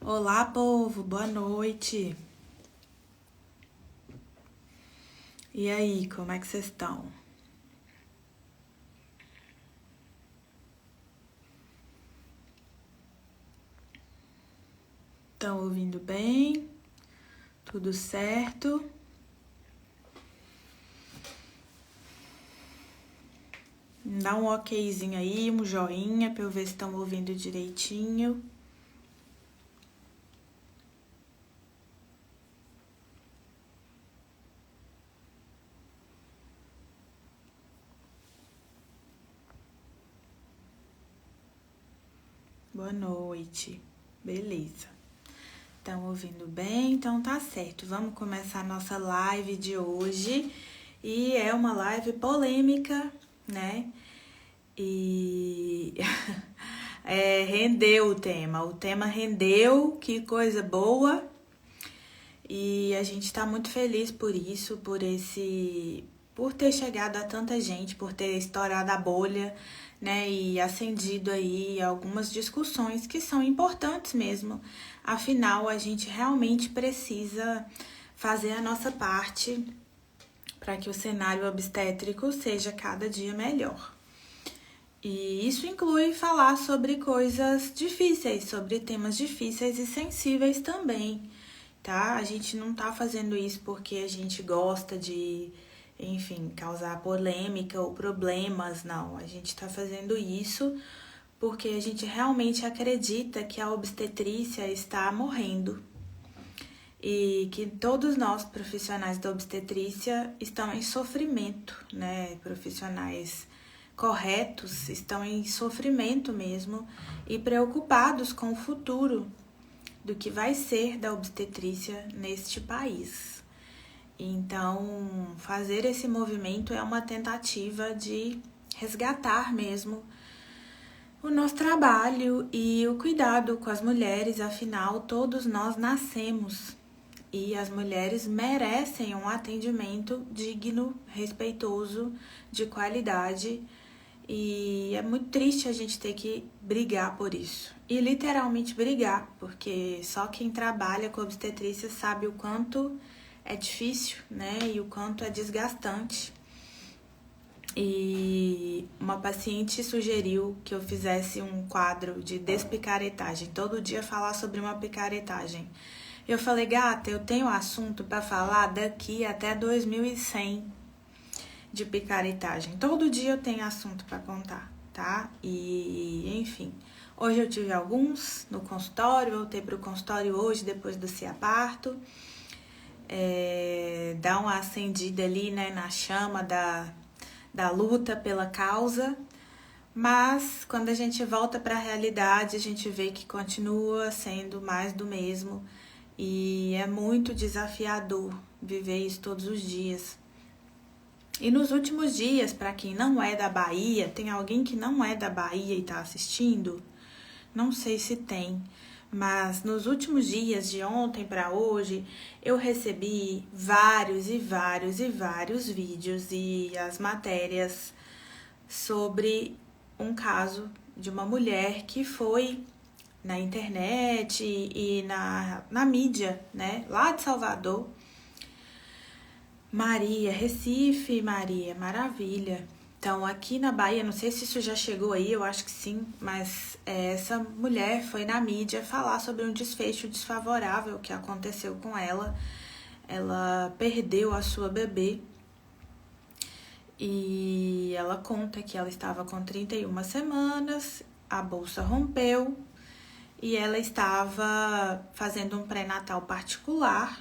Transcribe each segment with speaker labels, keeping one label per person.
Speaker 1: Olá, povo, boa noite. E aí, como é que vocês estão? Estão ouvindo bem? Tudo certo? Dá um okzinho aí, um joinha pra eu ver se estão ouvindo direitinho. Boa noite. Beleza. Estão ouvindo bem? Então tá certo. Vamos começar a nossa live de hoje. E é uma live polêmica, né? E rendeu o tema. O tema rendeu, que coisa boa. E a gente tá muito feliz por isso, por ter chegado a tanta gente, por ter estourado a bolha, né? E acendido aí algumas discussões que são importantes mesmo. Afinal, a gente realmente precisa fazer a nossa parte para que o cenário obstétrico seja cada dia melhor. E isso inclui falar sobre coisas difíceis, sobre temas difíceis e sensíveis também, tá? A gente não tá fazendo isso porque a gente gosta de, enfim, causar polêmica ou problemas, não. A gente tá fazendo isso porque a gente realmente acredita que a obstetrícia está morrendo e que todos nós, profissionais da obstetrícia, estão em sofrimento, né? Profissionais corretos estão em sofrimento mesmo e preocupados com o futuro do que vai ser da obstetrícia neste país. Então, fazer esse movimento é uma tentativa de resgatar mesmo o nosso trabalho e o cuidado com as mulheres, afinal, todos nós nascemos e as mulheres merecem um atendimento digno, respeitoso, de qualidade. E é muito triste a gente ter que brigar por isso. E literalmente brigar, porque só quem trabalha com obstetrícia sabe o quanto é difícil, né? E o quanto é desgastante. E uma paciente sugeriu que eu fizesse um quadro de despicaretagem, todo dia falar sobre uma picaretagem. Eu falei, gata, eu tenho assunto para falar daqui até 2100 de picaretagem. Todo dia eu tenho assunto para contar, tá? E, enfim, hoje eu tive alguns no consultório, voltei pro consultório hoje, depois do ciaparto. Dá uma acendida ali, né, na chama da luta pela causa. Mas quando a gente volta para a realidade, a gente vê que continua sendo mais do mesmo. E é muito desafiador viver isso todos os dias. E nos últimos dias, para quem não é da Bahia, tem alguém que não é da Bahia e tá assistindo? Não sei se tem, mas nos últimos dias, de ontem para hoje, eu recebi vários vídeos e as matérias sobre um caso de uma mulher que foi na internet e na mídia, né, lá de Salvador. Maria, Recife, Maria, maravilha. Então, aqui na Bahia, não sei se isso já chegou aí, eu acho que sim, mas essa mulher foi na mídia falar sobre um desfecho desfavorável que aconteceu com ela. Ela perdeu a sua bebê e ela conta que ela estava com 31 semanas, a bolsa rompeu e ela estava fazendo um pré-natal particular.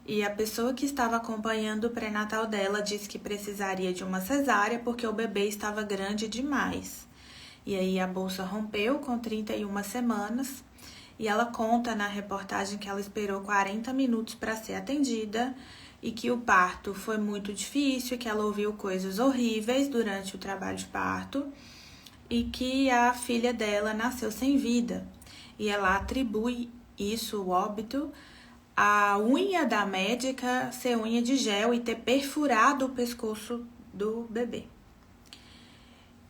Speaker 1: E a pessoa que estava acompanhando o pré-natal dela disse que precisaria de uma cesárea porque o bebê estava grande demais. E aí a bolsa rompeu com 31 semanas e ela conta na reportagem que ela esperou 40 minutos para ser atendida e que o parto foi muito difícil, que ela ouviu coisas horríveis durante o trabalho de parto e que a filha dela nasceu sem vida. E ela atribui isso, o óbito, a unha da médica ser unha de gel e ter perfurado o pescoço do bebê.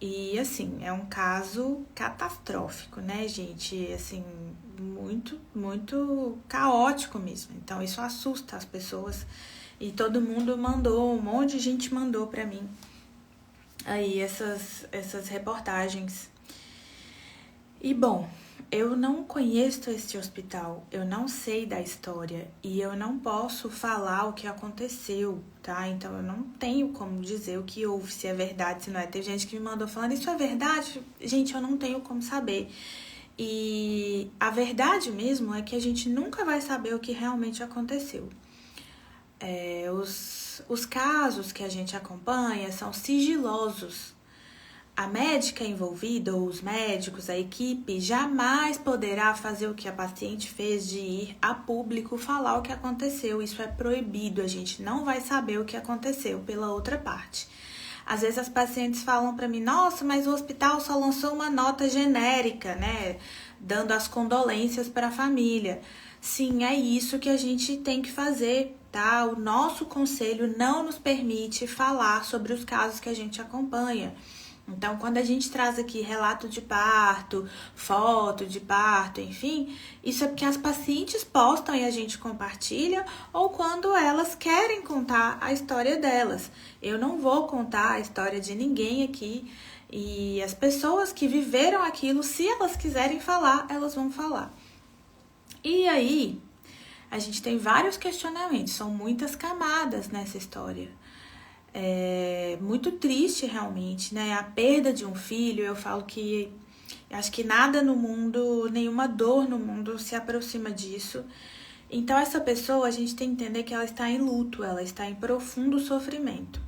Speaker 1: E, assim, é um caso catastrófico, né, gente? Assim, muito, muito caótico mesmo. Então, isso assusta as pessoas. E todo mundo mandou, um monte de gente mandou pra mim aí essas reportagens. E, bom, eu não conheço esse hospital, eu não sei da história e eu não posso falar o que aconteceu, tá? Então eu não tenho como dizer o que houve, se é verdade, se não é. Tem gente que me mandou falando, isso é verdade? Gente, eu não tenho como saber. E a verdade mesmo é que a gente nunca vai saber o que realmente aconteceu. Os casos que a gente acompanha são sigilosos. A médica envolvida, ou os médicos, a equipe, jamais poderá fazer o que a paciente fez de ir a público falar o que aconteceu. Isso é proibido, a gente não vai saber o que aconteceu pela outra parte. Às vezes as pacientes falam para mim, nossa, mas o hospital só lançou uma nota genérica, né? Dando as condolências para a família. Sim, é isso que a gente tem que fazer, tá? O nosso conselho não nos permite falar sobre os casos que a gente acompanha. Então, quando a gente traz aqui relato de parto, foto de parto, enfim, isso é porque as pacientes postam e a gente compartilha, ou quando elas querem contar a história delas. Eu não vou contar a história de ninguém aqui, e as pessoas que viveram aquilo, se elas quiserem falar, elas vão falar. E aí, a gente tem vários questionamentos, são muitas camadas nessa história. É muito triste realmente, né? A perda de um filho, eu falo que acho que nada no mundo, nenhuma dor no mundo se aproxima disso. Então essa pessoa, a gente tem que entender que ela está em luto, ela está em profundo sofrimento.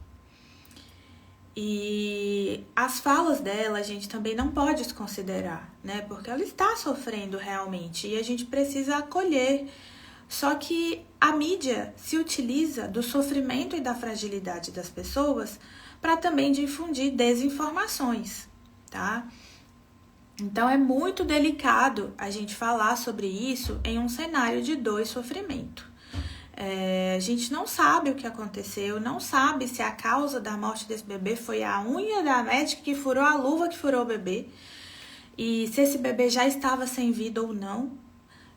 Speaker 1: E as falas dela a gente também não pode desconsiderar, né? Porque ela está sofrendo realmente e a gente precisa acolher. Só que a mídia se utiliza do sofrimento e da fragilidade das pessoas para também difundir desinformações, tá? Então é muito delicado a gente falar sobre isso em um cenário de dor e sofrimento. A gente não sabe o que aconteceu, não sabe se a causa da morte desse bebê foi a unha da médica que furou a luva que furou o bebê e se esse bebê já estava sem vida ou não.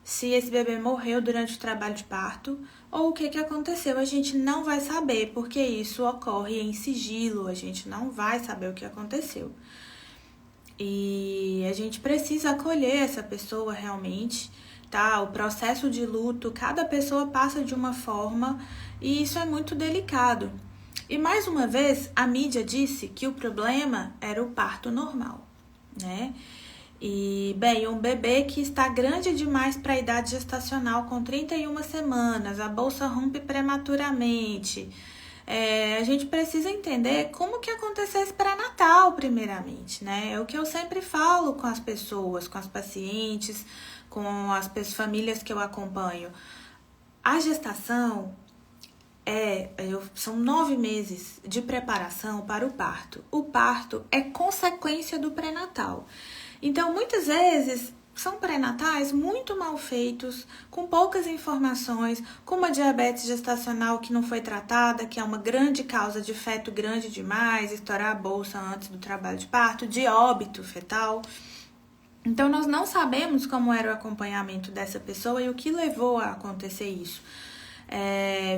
Speaker 1: Se esse bebê morreu durante o trabalho de parto ou o que aconteceu, a gente não vai saber, porque isso ocorre em sigilo, a gente não vai saber o que aconteceu. E a gente precisa acolher essa pessoa realmente, tá? O processo de luto, cada pessoa passa de uma forma e isso é muito delicado. E mais uma vez, a mídia disse que o problema era o parto normal, né? E, bem, um bebê que está grande demais para a idade gestacional com 31 semanas, a bolsa rompe prematuramente. A gente precisa entender como que aconteceu esse pré-natal, primeiramente, né? É o que eu sempre falo com as pessoas, com as pacientes, com as famílias que eu acompanho. A gestação são 9 meses de preparação para o parto. O parto é consequência do pré-natal. Então, muitas vezes, são pré-natais muito mal feitos, com poucas informações, com uma diabetes gestacional que não foi tratada, que é uma grande causa de feto grande demais, estourar a bolsa antes do trabalho de parto, de óbito fetal. Então, nós não sabemos como era o acompanhamento dessa pessoa e o que levou a acontecer isso.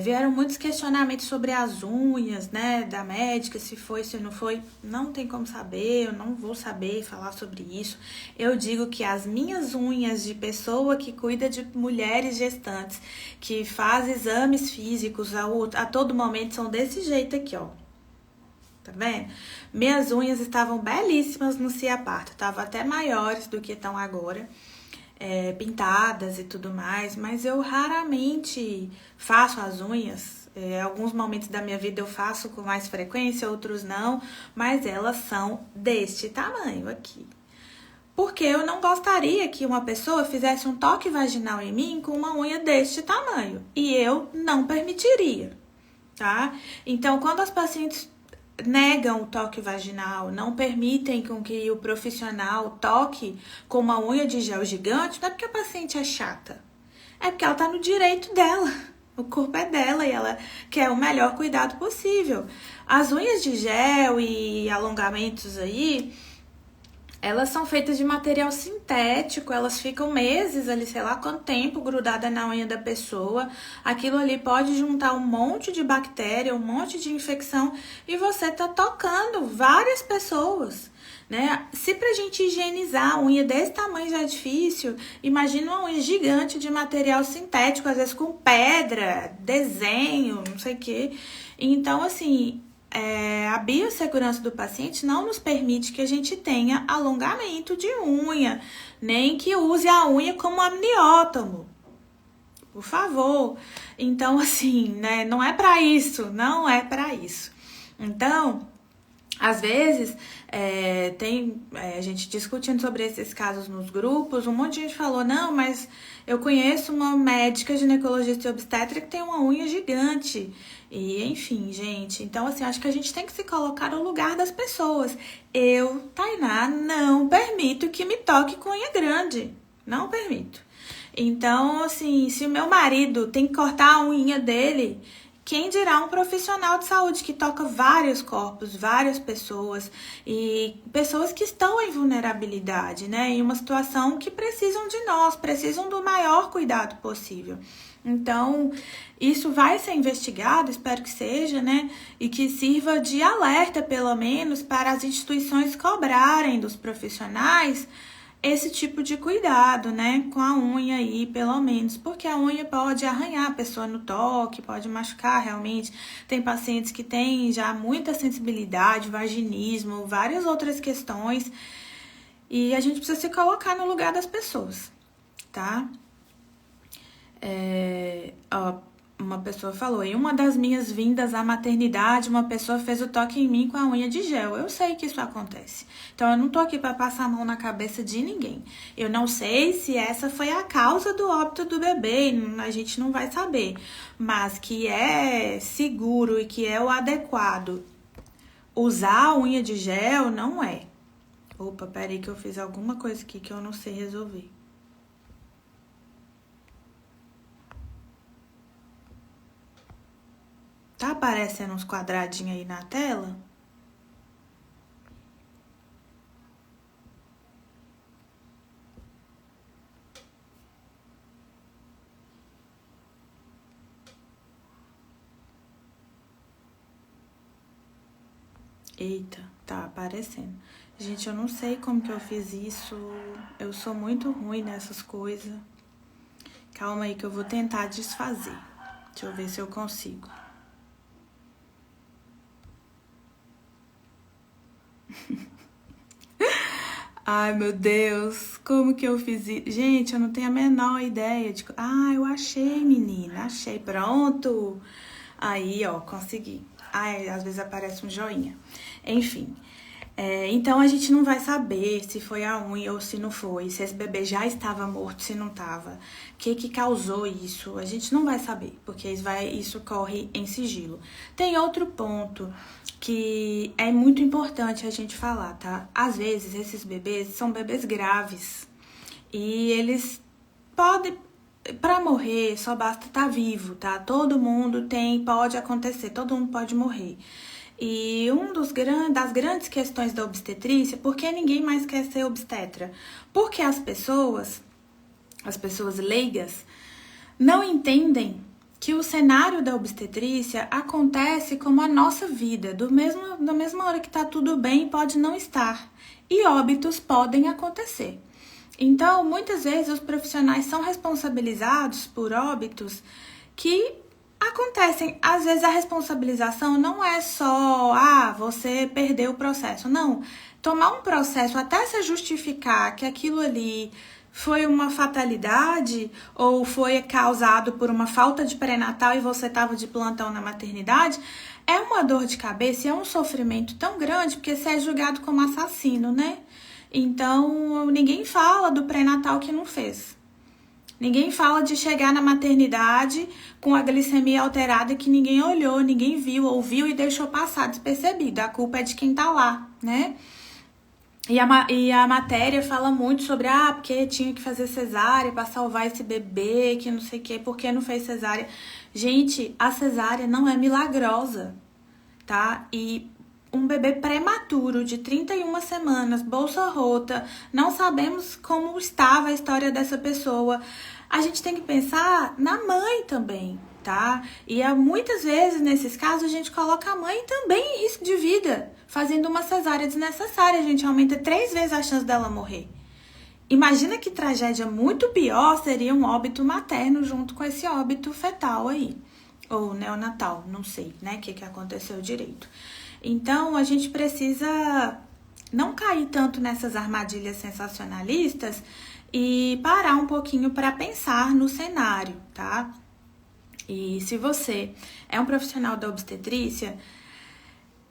Speaker 1: Vieram muitos questionamentos sobre as unhas, né, da médica, se foi, se não foi, não tem como saber, eu não vou saber falar sobre isso. Eu digo que as minhas unhas de pessoa que cuida de mulheres gestantes, que faz exames físicos a todo momento, são desse jeito aqui, ó. Tá vendo? Minhas unhas estavam belíssimas no Ciaparto, estavam até maiores do que estão agora. Pintadas e tudo mais, mas eu raramente faço as unhas. Alguns momentos da minha vida eu faço com mais frequência, outros não, mas elas são deste tamanho aqui. Porque eu não gostaria que uma pessoa fizesse um toque vaginal em mim com uma unha deste tamanho, e eu não permitiria, tá? Então, quando as pacientes negam o toque vaginal, não permitem com que o profissional toque com uma unha de gel gigante, não é porque a paciente é chata, é porque ela tá no direito dela, O corpo é dela e ela quer o melhor cuidado possível. As unhas de gel e alongamentos aí, elas são feitas de material sintético, elas ficam meses ali, sei lá quanto tempo, grudada na unha da pessoa. Aquilo ali pode juntar um monte de bactéria, um monte de infecção e você tá tocando várias pessoas, né? Se pra gente higienizar a unha desse tamanho já é difícil, imagina uma unha gigante de material sintético, às vezes com pedra, desenho, não sei o quê. Então, assim, a biossegurança do paciente não nos permite que a gente tenha alongamento de unha, nem que use a unha como amniótomo, por favor. Então, assim, né, não é para isso, não é para isso. Então, às vezes, tem a gente discutindo sobre esses casos nos grupos, um monte de gente falou, não, mas eu conheço uma médica ginecologista e obstetra que tem uma unha gigante. E, enfim, gente, então, assim, acho que a gente tem que se colocar no lugar das pessoas. Eu, Tainá, não permito que me toque com unha grande. Não permito. Então, assim, se o meu marido tem que cortar a unha dele, quem dirá um profissional de saúde que toca vários corpos, várias pessoas e pessoas que estão em vulnerabilidade, né? Em uma situação que precisam de nós, precisam do maior cuidado possível. Então, isso vai ser investigado, espero que seja, né? E que sirva de alerta, pelo menos, para as instituições cobrarem dos profissionais esse tipo de cuidado, né, com a unha aí, pelo menos, porque a unha pode arranhar a pessoa no toque, pode machucar realmente. Tem pacientes que têm já muita sensibilidade, vaginismo, várias outras questões, e a gente precisa se colocar no lugar das pessoas, tá? Uma pessoa falou, em uma das minhas vindas à maternidade, uma pessoa fez o toque em mim com a unha de gel. Eu sei que isso acontece. Então, eu não tô aqui para passar a mão na cabeça de ninguém. Eu não sei se essa foi a causa do óbito do bebê, a gente não vai saber. Mas que é seguro e que é o adequado usar a unha de gel, não é. Opa, peraí que eu fiz alguma coisa aqui que eu não sei resolver. Tá aparecendo uns quadradinhos aí na tela? Eita, tá aparecendo. Gente, eu não sei como que eu fiz isso. Eu sou muito ruim nessas coisas. Calma aí que eu vou tentar desfazer. Deixa eu ver se eu consigo. Ai, meu Deus, como que eu fiz isso? Gente, eu não tenho a menor ideia de... eu achei, menina, achei, pronto. Aí, ó, consegui. Ai, às vezes aparece um joinha. Enfim, então a gente não vai saber se foi a unha ou se não foi, se esse bebê já estava morto, se não estava, o que causou isso, a gente não vai saber, porque isso corre em sigilo. Tem outro ponto que é muito importante a gente falar, tá? Às vezes esses bebês são bebês graves e eles podem... Pra morrer, só basta estar vivo, tá? Todo mundo pode acontecer, todo mundo pode morrer. E das grandes questões da obstetrícia, por que ninguém mais quer ser obstetra? Porque as pessoas leigas, não entendem que o cenário da obstetrícia acontece como a nossa vida, da mesma hora que tá tudo bem, pode não estar. E óbitos podem acontecer. Então, muitas vezes os profissionais são responsabilizados por óbitos que acontecem. Às vezes a responsabilização não é só, você perdeu o processo. Não, tomar um processo até se justificar que aquilo ali foi uma fatalidade ou foi causado por uma falta de pré-natal e você estava de plantão na maternidade, é uma dor de cabeça e é um sofrimento tão grande porque você é julgado como assassino, né? Então, ninguém fala do pré-natal que não fez. Ninguém fala de chegar na maternidade com a glicemia alterada que ninguém olhou, ninguém viu, ouviu e deixou passar despercebido. A culpa é de quem tá lá, né? E a matéria fala muito sobre, porque tinha que fazer cesárea para salvar esse bebê, que não sei o quê, por que não fez cesárea? Gente, a cesárea não é milagrosa, tá? E um bebê prematuro de 31 semanas, bolsa rota, não sabemos como estava a história dessa pessoa. A gente tem que pensar na mãe também, tá? E muitas vezes, nesses casos, a gente coloca a mãe também em risco de vida, fazendo uma cesárea desnecessária. A gente aumenta 3 vezes a chance dela morrer. Imagina que tragédia muito pior seria um óbito materno junto com esse óbito fetal aí. Ou neonatal, não sei, né? O que aconteceu direito. Então, a gente precisa não cair tanto nessas armadilhas sensacionalistas e parar um pouquinho para pensar no cenário, tá? E se você é um profissional da obstetrícia,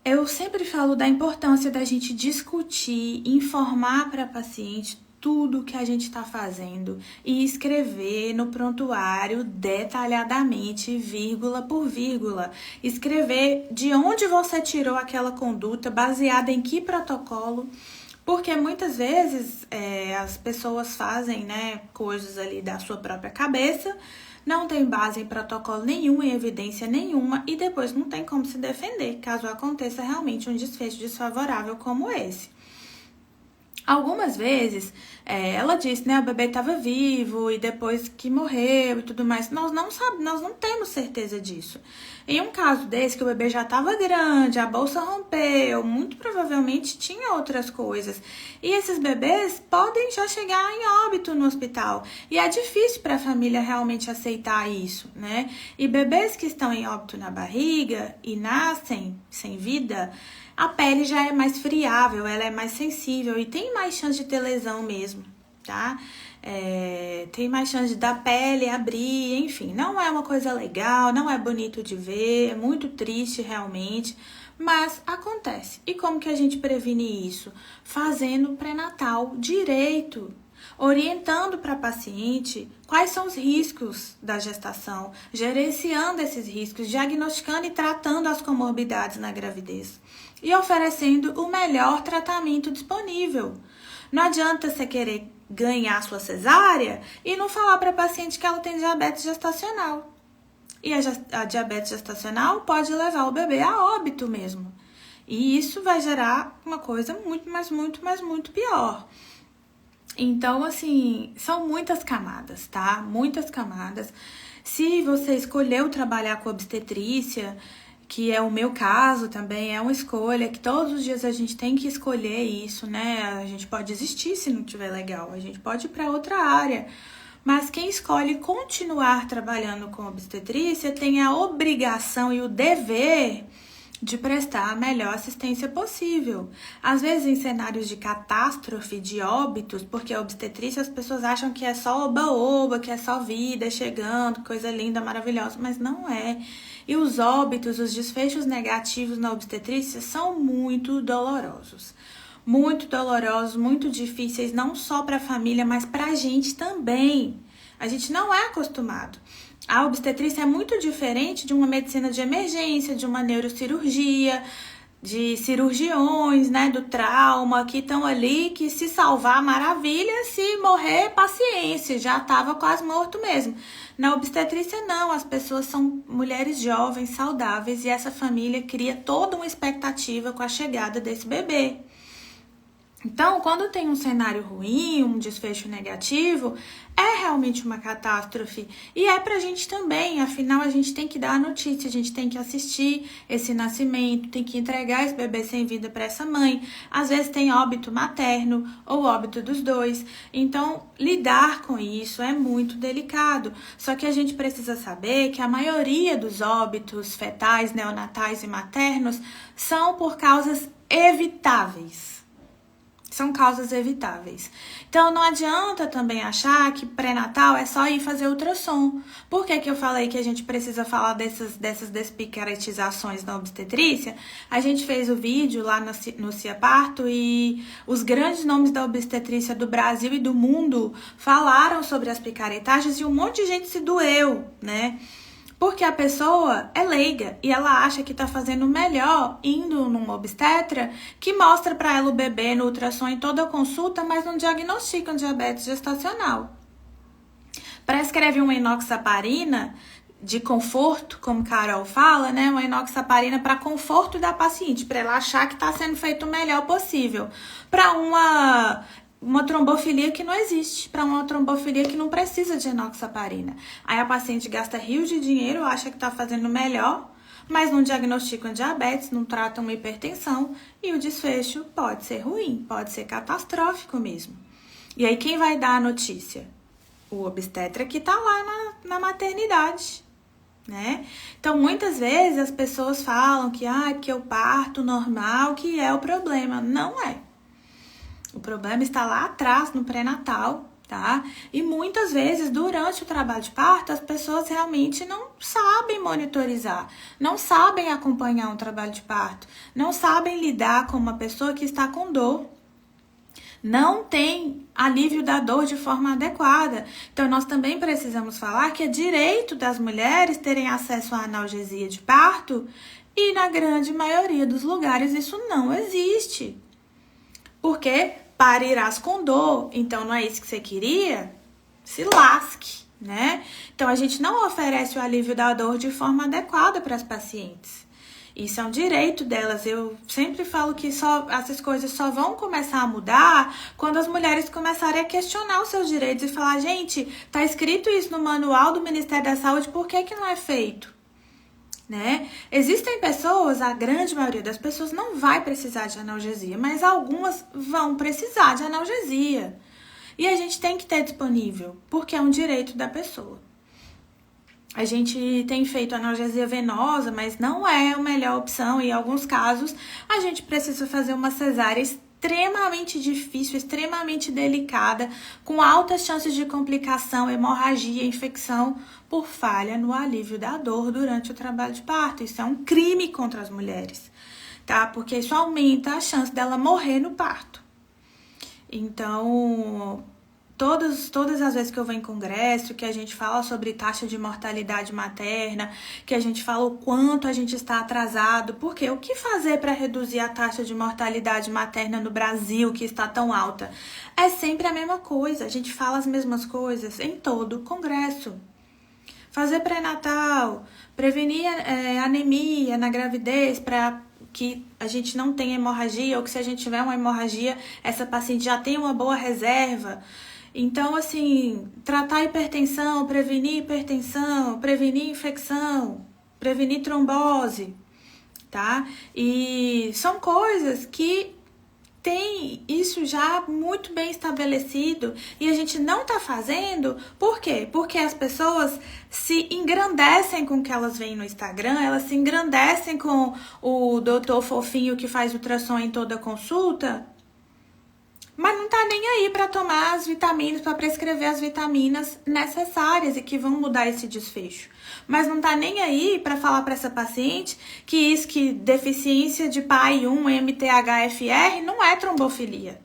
Speaker 1: eu sempre falo da importância da gente discutir, informar para a paciente tudo que a gente está fazendo e escrever no prontuário detalhadamente, vírgula por vírgula. Escrever de onde você tirou aquela conduta, baseada em que protocolo, porque muitas vezes as pessoas fazem, né, coisas ali da sua própria cabeça, não tem base em protocolo nenhum, em evidência nenhuma, e depois não tem como se defender, caso aconteça realmente um desfecho desfavorável como esse. Algumas vezes, ela disse, né, o bebê estava vivo e depois que morreu e tudo mais. Nós não temos certeza disso. Em um caso desse, que o bebê já estava grande, a bolsa rompeu, muito provavelmente tinha outras coisas. E esses bebês podem já chegar em óbito no hospital. E é difícil para a família realmente aceitar isso, né? E bebês que estão em óbito na barriga e nascem sem vida, a pele já é mais friável, ela é mais sensível e tem mais chance de ter lesão mesmo, tá? Tem mais chance da pele abrir, enfim, não é uma coisa legal, não é bonito de ver, é muito triste realmente, mas acontece. E como que a gente previne isso? Fazendo o pré-natal direito, orientando para a paciente quais são os riscos da gestação, gerenciando esses riscos, diagnosticando e tratando as comorbidades na gravidez e oferecendo o melhor tratamento disponível. Não adianta você querer ganhar sua cesárea e não falar para a paciente que ela tem diabetes gestacional. E a diabetes gestacional pode levar o bebê a óbito mesmo. E isso vai gerar uma coisa muito pior. Então, assim, são muitas camadas, tá? Muitas camadas. Se você escolheu trabalhar com obstetrícia, que é o meu caso também, é uma escolha que todos os dias a gente tem que escolher isso, né? A gente pode desistir se não tiver legal, a gente pode ir para outra área. Mas quem escolhe continuar trabalhando com obstetrícia tem a obrigação e o dever de prestar a melhor assistência possível. Às vezes em cenários de catástrofe, de óbitos, porque a obstetrícia as pessoas acham que é só oba-oba, que é só vida chegando, coisa linda, maravilhosa, mas não é. E os óbitos, os desfechos negativos na obstetrícia são muito dolorosos. Muito dolorosos, muito difíceis, não só para a família, mas para a gente também. A gente não é acostumado. A obstetrícia é muito diferente de uma medicina de emergência, de uma neurocirurgia, de cirurgiões, né, do trauma, que estão ali, que se salvar, maravilha, se morrer, paciência, já estava quase morto mesmo. Na obstetrícia, não, as pessoas são mulheres jovens, saudáveis, e essa família cria toda uma expectativa com a chegada desse bebê. Então, quando tem um cenário ruim, um desfecho negativo, é realmente uma catástrofe. E é pra gente também, afinal a gente tem que dar a notícia, a gente tem que assistir esse nascimento, tem que entregar esse bebê sem vida para essa mãe. Às vezes tem óbito materno ou óbito dos dois. Então, lidar com isso é muito delicado. Só que a gente precisa saber que a maioria dos óbitos fetais, neonatais e maternos são por causas evitáveis. São causas evitáveis. Então, não adianta também achar que pré-natal é só ir fazer ultrassom. Por que eu falei que a gente precisa falar dessas despicaretizações na obstetrícia? A gente fez o vídeo lá no Cia Parto e os grandes nomes da obstetrícia do Brasil e do mundo falaram sobre as picaretagens e um monte de gente se doeu, né? Porque a pessoa é leiga e ela acha que está fazendo melhor indo num obstetra que mostra para ela o bebê no ultrassom em toda a consulta, mas não diagnostica um diabetes gestacional. Prescreve uma enoxaparina de conforto, como Carol fala, né? Uma enoxaparina para conforto da paciente, para ela achar que está sendo feito o melhor possível. Para uma trombofilia que não existe, para uma trombofilia que não precisa de enoxaparina. Aí a paciente gasta rios de dinheiro, acha que está fazendo melhor, mas não diagnosticam diabetes, não tratam uma hipertensão e o desfecho pode ser ruim, pode ser catastrófico mesmo. E aí quem vai dar a notícia? O obstetra que está lá na maternidade, né? Então, muitas vezes as pessoas falam que o parto normal que é o problema. Não é. O problema está lá atrás, no pré-natal, tá? E muitas vezes, durante o trabalho de parto, as pessoas realmente não sabem monitorizar, não sabem acompanhar um trabalho de parto, não sabem lidar com uma pessoa que está com dor, não tem alívio da dor de forma adequada. Então, nós também precisamos falar que é direito das mulheres terem acesso à analgesia de parto e, na grande maioria dos lugares, isso não existe. Porque parirás com dor, então não é isso que você queria? Se lasque, né? Então, a gente não oferece o alívio da dor de forma adequada para as pacientes. Isso é um direito delas. Eu sempre falo que essas coisas só vão começar a mudar quando as mulheres começarem a questionar os seus direitos e falar, gente, tá escrito isso no manual do Ministério da Saúde, por que que não é feito? Né? Existem pessoas, a grande maioria das pessoas não vai precisar de analgesia, mas algumas vão precisar de analgesia. E a gente tem que ter disponível, porque é um direito da pessoa. A gente tem feito analgesia venosa, mas não é a melhor opção. E em alguns casos, a gente precisa fazer uma cesárea extremamente difícil, extremamente delicada, com altas chances de complicação, hemorragia, infecção, por falha no alívio da dor durante o trabalho de parto. Isso é um crime contra as mulheres, tá? Porque isso aumenta a chance dela morrer no parto. Então, todas as vezes que eu vou em congresso, que a gente fala sobre taxa de mortalidade materna, que a gente fala o quanto a gente está atrasado, porque o que fazer para reduzir a taxa de mortalidade materna no Brasil, que está tão alta? É sempre a mesma coisa, a gente fala as mesmas coisas em todo o congresso. Fazer pré-natal, prevenir anemia na gravidez para que a gente não tenha hemorragia, ou que se a gente tiver uma hemorragia, essa paciente já tenha uma boa reserva. Então, assim, tratar hipertensão, prevenir infecção, prevenir trombose, tá? E são coisas que tem isso já muito bem estabelecido e a gente não tá fazendo. Por quê? Porque as pessoas se engrandecem com o que elas veem no Instagram, elas se engrandecem com o doutor fofinho que faz ultrassom em toda consulta, mas não tá nem aí para tomar as vitaminas, para prescrever as vitaminas necessárias e que vão mudar esse desfecho. Mas não tá nem aí para falar para essa paciente que deficiência de PAI-1, MTHFR não é trombofilia.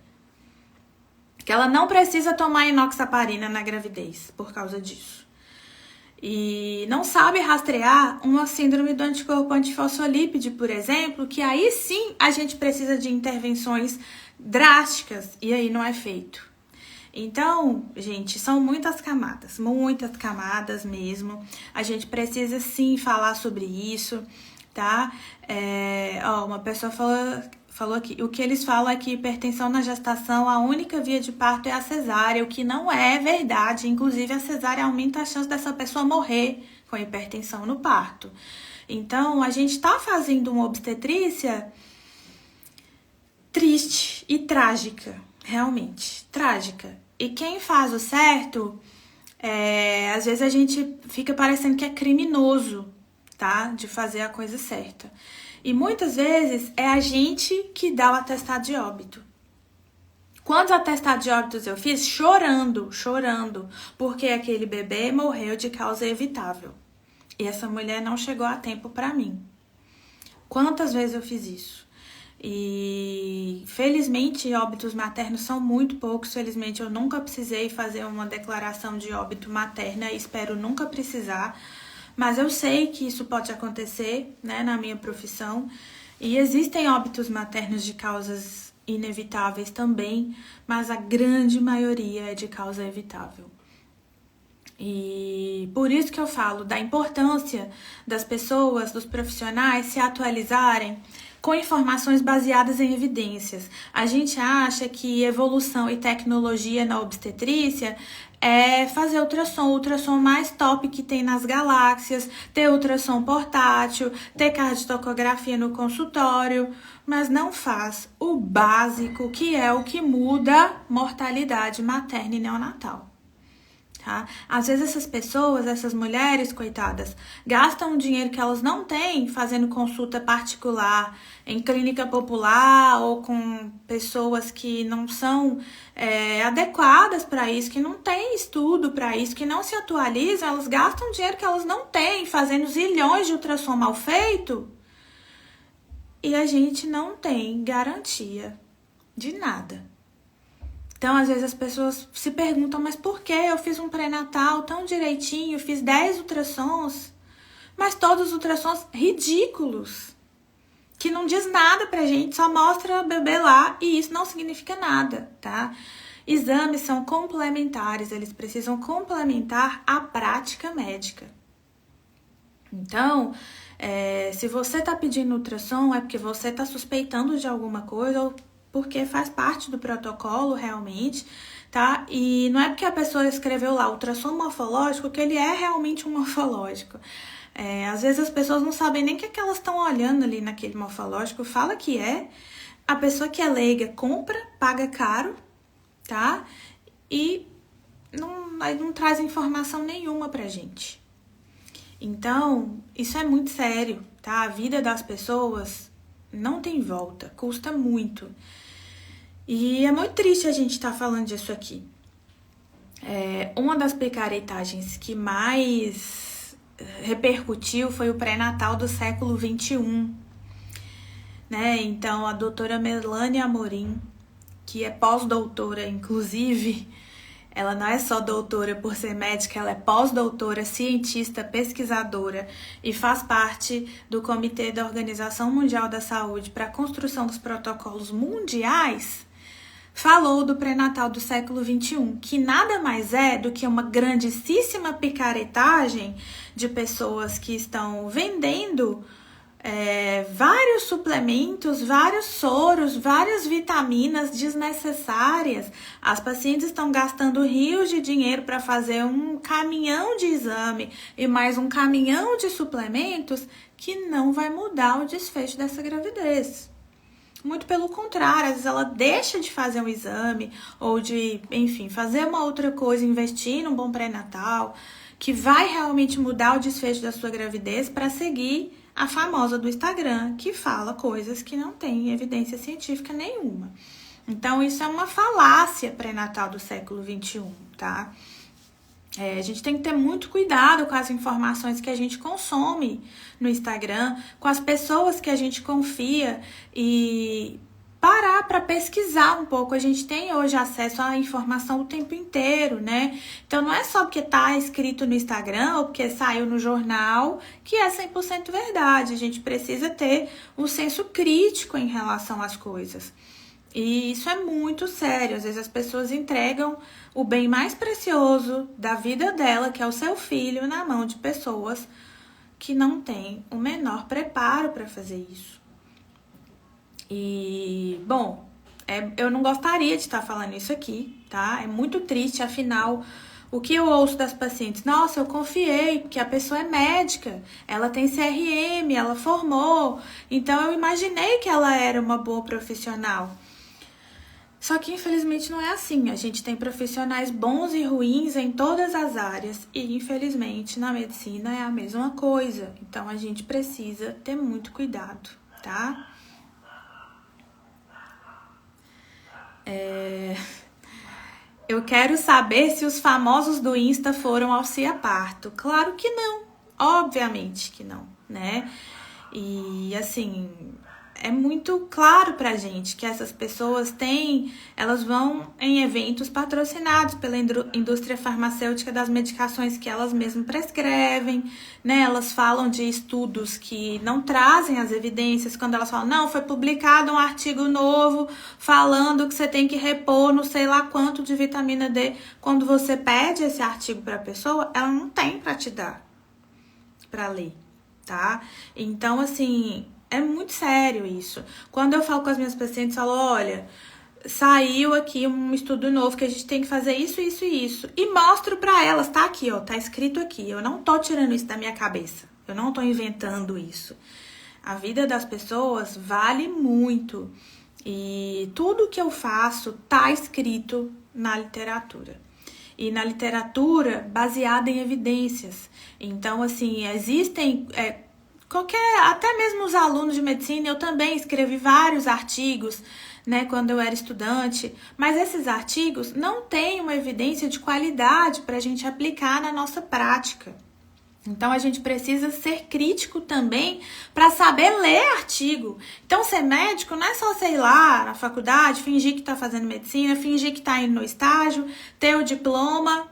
Speaker 1: Que ela não precisa tomar enoxaparina na gravidez por causa disso. E não sabe rastrear uma síndrome do anticorpo antifosfolípide, por exemplo, que aí sim a gente precisa de intervenções drásticas e aí não é feito. Então, gente, são muitas camadas mesmo. A gente precisa sim falar sobre isso, tá? Uma pessoa falou aqui, o que eles falam é que hipertensão na gestação, a única via de parto é a cesárea, o que não é verdade. Inclusive, a cesárea aumenta a chance dessa pessoa morrer com hipertensão no parto. Então, a gente tá fazendo uma obstetrícia triste e trágica, realmente, trágica. E quem faz o certo, às vezes a gente fica parecendo que é criminoso, tá? De fazer a coisa certa. E muitas vezes é a gente que dá o atestado de óbito. Quantos atestados de óbitos eu fiz? Chorando, porque aquele bebê morreu de causa evitável. E essa mulher não chegou a tempo pra mim. Quantas vezes eu fiz isso? E felizmente óbitos maternos são muito poucos. Felizmente eu nunca precisei fazer uma declaração de óbito materna e espero nunca precisar. mas eu sei que isso pode acontecer, né, na minha profissão. E existem óbitos maternos de causas inevitáveis também, mas a grande maioria é de causa evitável. E por isso que eu falo da importância das pessoas, dos profissionais se atualizarem com informações baseadas em evidências. A gente acha que evolução e tecnologia na obstetrícia é fazer ultrassom, o ultrassom mais top que tem nas galáxias, ter ultrassom portátil, ter cardiotocografia no consultório, mas não faz o básico, que é o que muda mortalidade materna e neonatal. Tá? Às vezes essas pessoas, essas mulheres, coitadas, gastam dinheiro que elas não têm fazendo consulta particular em clínica popular ou com pessoas que não são adequadas para isso, que não têm estudo para isso, que não se atualizam. Elas gastam dinheiro que elas não têm fazendo zilhões de ultrassom mal feito e a gente não tem garantia de nada. Então, às vezes as pessoas se perguntam, mas por que eu fiz um pré-natal tão direitinho, fiz 10 ultrassons, mas todos os ultrassons ridículos, que não diz nada pra gente, só mostra o bebê lá e isso não significa nada, tá? Exames são complementares, eles precisam complementar a prática médica. Então, se você tá pedindo ultrassom, é porque você tá suspeitando de alguma coisa ou porque faz parte do protocolo realmente, tá? E não é porque a pessoa escreveu lá ultrassom morfológico que ele é realmente um morfológico. Às vezes as pessoas não sabem nem o que elas estão olhando ali naquele morfológico, fala que é. A pessoa que é leiga compra, paga caro, tá? E não traz informação nenhuma pra gente. Então, isso é muito sério, tá? A vida das pessoas não tem volta, custa muito. E é muito triste a gente estar falando disso aqui. Uma das picaretagens que mais repercutiu foi o pré-natal do século XXI. Né? Então, a doutora Melanie Amorim, que é pós-doutora, inclusive, ela não é só doutora por ser médica, ela é pós-doutora, cientista, pesquisadora e faz parte do Comitê da Organização Mundial da Saúde para a construção dos protocolos mundiais, falou do pré-natal do século XXI, que nada mais é do que uma grandíssima picaretagem de pessoas que estão vendendo vários suplementos, vários soros, várias vitaminas desnecessárias. As pacientes estão gastando rios de dinheiro para fazer um caminhão de exame e mais um caminhão de suplementos que não vai mudar o desfecho dessa gravidez. Muito pelo contrário, às vezes ela deixa de fazer um exame ou de, enfim, fazer uma outra coisa, investir num bom pré-natal, que vai realmente mudar o desfecho da sua gravidez para seguir a famosa do Instagram, que fala coisas que não tem evidência científica nenhuma. Então, isso é uma falácia pré-natal do século XXI, tá? A gente tem que ter muito cuidado com as informações que a gente consome no Instagram, com as pessoas que a gente confia e parar para pesquisar um pouco. A gente tem hoje acesso à informação o tempo inteiro, né? Então não é só porque tá escrito no Instagram ou porque saiu no jornal que é 100% verdade. A gente precisa ter um senso crítico em relação às coisas. E isso é muito sério. Às vezes as pessoas entregam o bem mais precioso da vida dela, que é o seu filho, na mão de pessoas que não têm o menor preparo para fazer isso. E, bom, eu não gostaria de estar falando isso aqui, tá? É muito triste, afinal, o que eu ouço das pacientes? Nossa, eu confiei, porque a pessoa é médica, ela tem CRM, ela formou, então eu imaginei que ela era uma boa profissional. Só que, infelizmente, não é assim. A gente tem profissionais bons e ruins em todas as áreas e, infelizmente, na medicina é a mesma coisa. Então, a gente precisa ter muito cuidado, tá? Eu quero saber se os famosos do Insta foram auxília parto. Claro que não. Obviamente que não, né? E, assim, é muito claro pra gente que essas pessoas elas vão em eventos patrocinados pela indústria farmacêutica das medicações que elas mesmas prescrevem, né? Elas falam de estudos que não trazem as evidências, quando elas falam, não, foi publicado um artigo novo falando que você tem que repor não sei lá quanto de vitamina D. Quando você pede esse artigo pra pessoa, ela não tem pra te dar, pra ler, tá? Então, assim, é muito sério isso. Quando eu falo com as minhas pacientes, eu falo, olha, saiu aqui um estudo novo que a gente tem que fazer isso, isso e isso. E mostro pra elas, tá aqui, ó, tá escrito aqui. Eu não tô tirando isso da minha cabeça. Eu não tô inventando isso. A vida das pessoas vale muito. E tudo que eu faço tá escrito na literatura. E na literatura baseada em evidências. Então, assim, existem... até mesmo os alunos de medicina, eu também escrevi vários artigos, né, quando eu era estudante, mas esses artigos não têm uma evidência de qualidade para a gente aplicar na nossa prática. Então, a gente precisa ser crítico também para saber ler artigo. Então, ser médico não é só, sei lá, na faculdade, fingir que está fazendo medicina, fingir que está indo no estágio, ter o diploma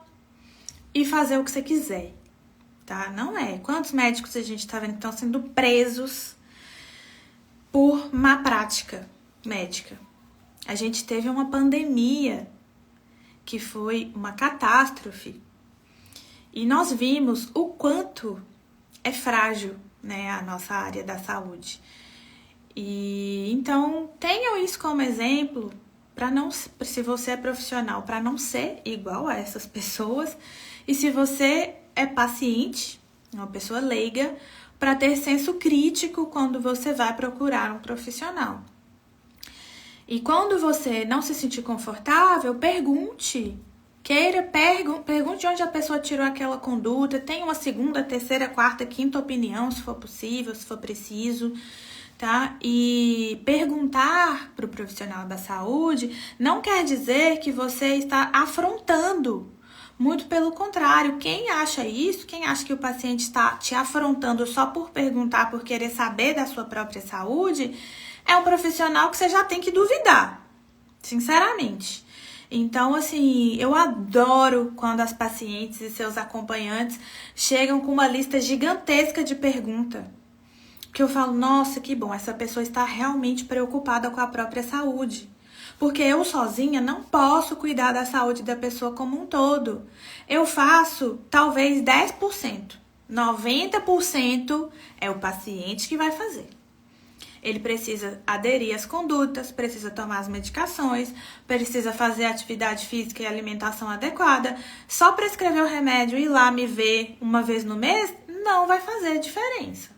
Speaker 1: e fazer o que você quiser. Tá? Não é. Quantos médicos a gente tá vendo que estão sendo presos por má prática médica? A gente teve uma pandemia que foi uma catástrofe e nós vimos o quanto é frágil, né, a nossa área da saúde. E então tenham isso como exemplo para não, se você é profissional, para não ser igual a essas pessoas, e se você é paciente, uma pessoa leiga, para ter senso crítico quando você vai procurar um profissional. E quando você não se sentir confortável, pergunte. Pergunte de onde a pessoa tirou aquela conduta. Tenha uma segunda, terceira, quarta, quinta opinião, se for possível, se for preciso, tá? E perguntar para o profissional da saúde não quer dizer que você está afrontando. Muito pelo contrário, quem acha isso, quem acha que o paciente está te afrontando só por perguntar, por querer saber da sua própria saúde, é um profissional que você já tem que duvidar, sinceramente. Então, assim, eu adoro quando as pacientes e seus acompanhantes chegam com uma lista gigantesca de perguntas. Que eu falo, nossa, que bom, essa pessoa está realmente preocupada com a própria saúde. Porque eu sozinha não posso cuidar da saúde da pessoa como um todo. Eu faço talvez 10%. 90% é o paciente que vai fazer. Ele precisa aderir às condutas, precisa tomar as medicações, precisa fazer atividade física e alimentação adequada. Só prescrever o remédio e ir lá me ver uma vez no mês não vai fazer diferença.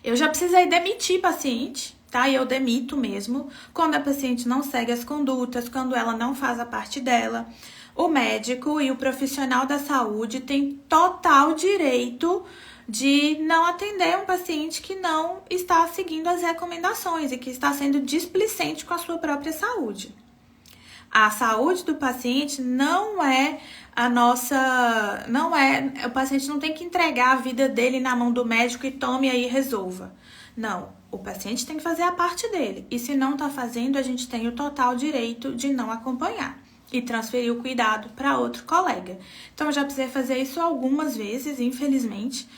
Speaker 1: Eu já precisei demitir paciente, tá? E eu demito mesmo quando a paciente não segue as condutas, quando ela não faz a parte dela. O médico e o profissional da saúde têm total direito de não atender um paciente que não está seguindo as recomendações e que está sendo displicente com a sua própria saúde. A saúde do paciente não é o paciente não tem que entregar a vida dele na mão do médico e tome aí e resolva. Não, o paciente tem que fazer a parte dele. E se não está fazendo, a gente tem o total direito de não acompanhar e transferir o cuidado para outro colega. Então, eu já precisei fazer isso algumas vezes, infelizmente.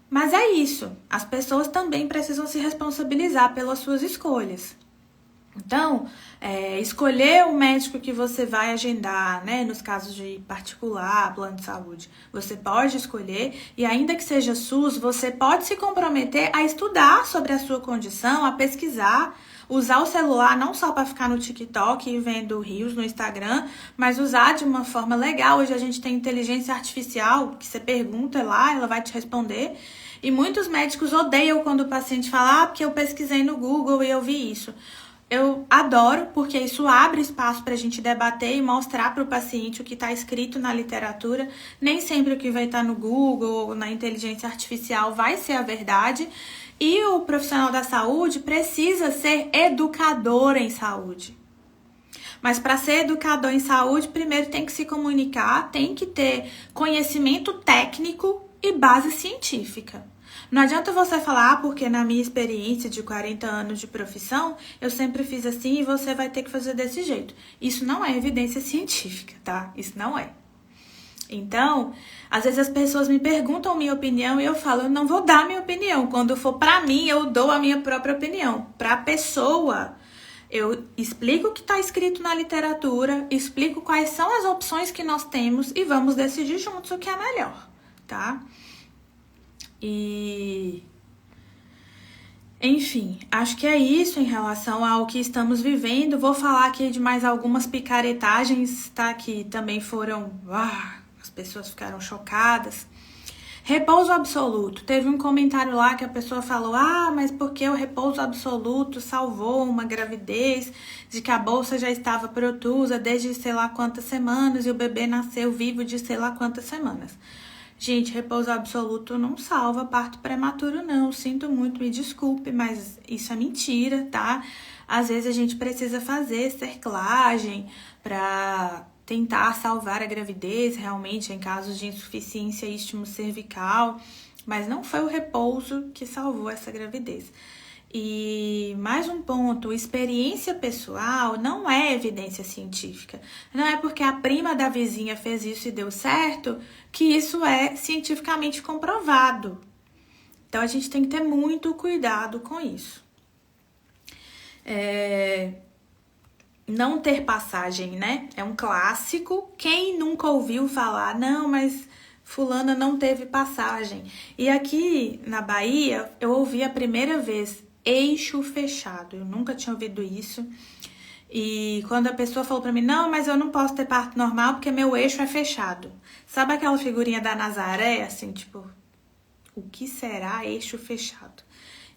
Speaker 1: Mas é isso. As pessoas também precisam se responsabilizar pelas suas escolhas. Então, escolher o médico que você vai agendar, né? Nos casos de particular, plano de saúde, você pode escolher, e ainda que seja SUS, você pode se comprometer a estudar sobre a sua condição, a pesquisar, usar o celular não só para ficar no TikTok e vendo reels no Instagram, mas usar de uma forma legal. Hoje a gente tem inteligência artificial, que você pergunta lá, ela vai te responder. E muitos médicos odeiam quando o paciente fala, porque eu pesquisei no Google e eu vi isso. Eu adoro, porque isso abre espaço para a gente debater e mostrar para o paciente o que está escrito na literatura. Nem sempre o que vai estar no Google ou na inteligência artificial vai ser a verdade. E o profissional da saúde precisa ser educador em saúde. Mas para ser educador em saúde, primeiro tem que se comunicar, tem que ter conhecimento técnico e base científica. Não adianta você falar, porque na minha experiência de 40 anos de profissão, eu sempre fiz assim e você vai ter que fazer desse jeito. Isso não é evidência científica, tá? Isso não é. Então, às vezes as pessoas me perguntam minha opinião e eu falo, eu não vou dar minha opinião. Quando for pra mim, eu dou a minha própria opinião. Pra pessoa, eu explico o que está escrito na literatura, explico quais são as opções que nós temos e vamos decidir juntos o que é melhor, tá? E... enfim, acho que é isso em relação ao que estamos vivendo. Vou falar aqui de mais algumas picaretagens, tá? Que também foram... as pessoas ficaram chocadas. Repouso absoluto. Teve um comentário lá que a pessoa falou, mas porque o repouso absoluto salvou uma gravidez, de que a bolsa já estava protusa desde sei lá quantas semanas e o bebê nasceu vivo de sei lá quantas semanas. Gente, repouso absoluto não salva parto prematuro, não. Sinto muito, me desculpe, mas isso é mentira, tá? Às vezes a gente precisa fazer cerclagem para tentar salvar a gravidez, realmente, em casos de insuficiência istmo-cervical, mas não foi o repouso que salvou essa gravidez. E mais um ponto, experiência pessoal não é evidência científica. Não é porque a prima da vizinha fez isso e deu certo que isso é cientificamente comprovado. Então a gente tem que ter muito cuidado com isso. Não ter passagem, né? É um clássico. Quem nunca ouviu falar, não, mas fulana não teve passagem. E aqui na Bahia, eu ouvi a primeira vez eixo fechado. Eu nunca tinha ouvido isso. E quando a pessoa falou pra mim, não, mas eu não posso ter parto normal porque meu eixo é fechado. Sabe aquela figurinha da Nazaré, assim, tipo, o que será eixo fechado?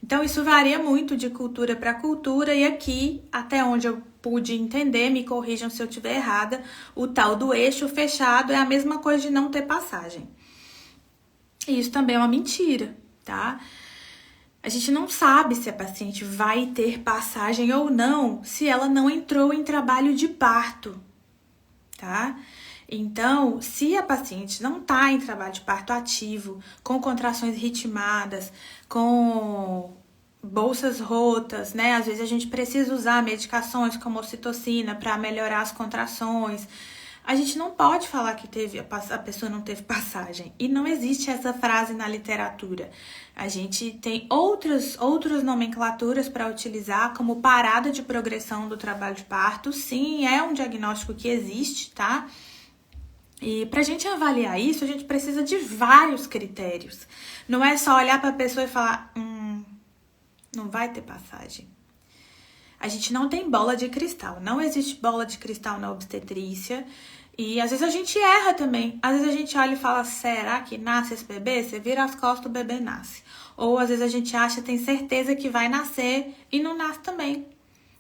Speaker 1: Então isso varia muito de cultura para cultura e aqui, até onde eu pude entender, me corrijam se eu estiver errada, o tal do eixo fechado é a mesma coisa de não ter passagem. E isso também é uma mentira, tá? A gente não sabe se a paciente vai ter passagem ou não se ela não entrou em trabalho de parto, tá? Então, se a paciente não está em trabalho de parto ativo, com contrações ritmadas, com bolsas rotas, né? Às vezes a gente precisa usar medicações como ocitocina para melhorar as contrações. A gente não pode falar que a pessoa não teve passagem. E não existe essa frase na literatura. A gente tem outras nomenclaturas para utilizar, como parada de progressão do trabalho de parto. Sim, é um diagnóstico que existe, tá? E pra gente avaliar isso, a gente precisa de vários critérios. Não é só olhar para a pessoa e falar, não vai ter passagem. A gente não tem bola de cristal. Não existe bola de cristal na obstetrícia. E às vezes a gente erra também. Às vezes a gente olha e fala, será que nasce esse bebê? Você vira as costas, o bebê nasce. Ou às vezes a gente acha, tem certeza que vai nascer e não nasce também.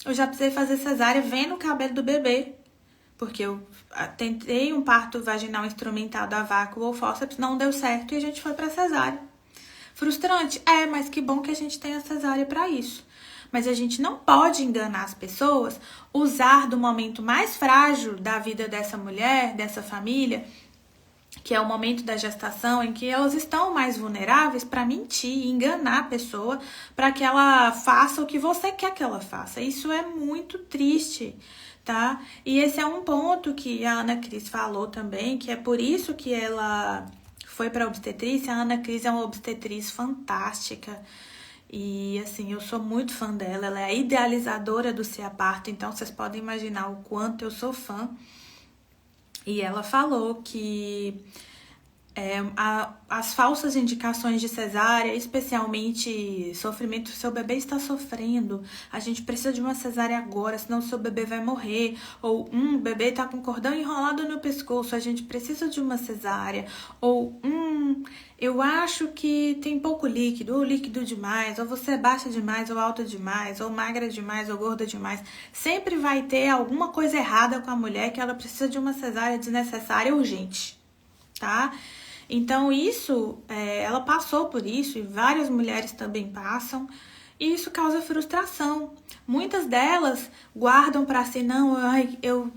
Speaker 1: Eu já precisei fazer cesárea vendo o cabelo do bebê. Porque eu tentei um parto vaginal instrumentado a vácuo ou fórceps, não deu certo e a gente foi pra cesárea. Frustrante? Mas que bom que a gente tem a cesárea para isso. Mas a gente não pode enganar as pessoas, usar do momento mais frágil da vida dessa mulher, dessa família, que é o momento da gestação, em que elas estão mais vulneráveis, para mentir, enganar a pessoa, para que ela faça o que você quer que ela faça. Isso é muito triste, tá? E esse é um ponto que a Ana Cris falou também, que é por isso que ela foi para obstetrícia. A Ana Cris é uma obstetriz fantástica. E, assim, eu sou muito fã dela. Ela é a idealizadora do CEA Parto, então vocês podem imaginar o quanto eu sou fã. E ela falou que as falsas indicações de cesárea, especialmente sofrimento, seu bebê está sofrendo, a gente precisa de uma cesárea agora, senão seu bebê vai morrer, ou o bebê está com cordão enrolado no pescoço, a gente precisa de uma cesárea, ou eu acho que tem pouco líquido, ou líquido demais, ou você é baixa demais, ou alta demais, ou magra demais, ou gorda demais. Sempre vai ter alguma coisa errada com a mulher que ela precisa de uma cesárea desnecessária urgente, tá? Então isso, ela passou por isso e várias mulheres também passam e isso causa frustração. Muitas delas guardam para si, não, eu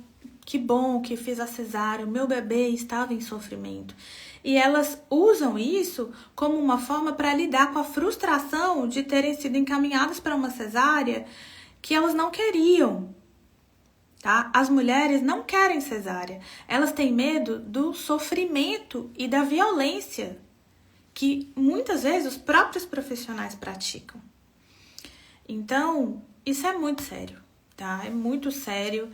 Speaker 1: que bom que fiz a cesárea, o meu bebê estava em sofrimento. E elas usam isso como uma forma para lidar com a frustração de terem sido encaminhadas para uma cesárea que elas não queriam. Tá? As mulheres não querem cesárea, elas têm medo do sofrimento e da violência que muitas vezes os próprios profissionais praticam. Então, isso é muito sério, tá? É muito sério.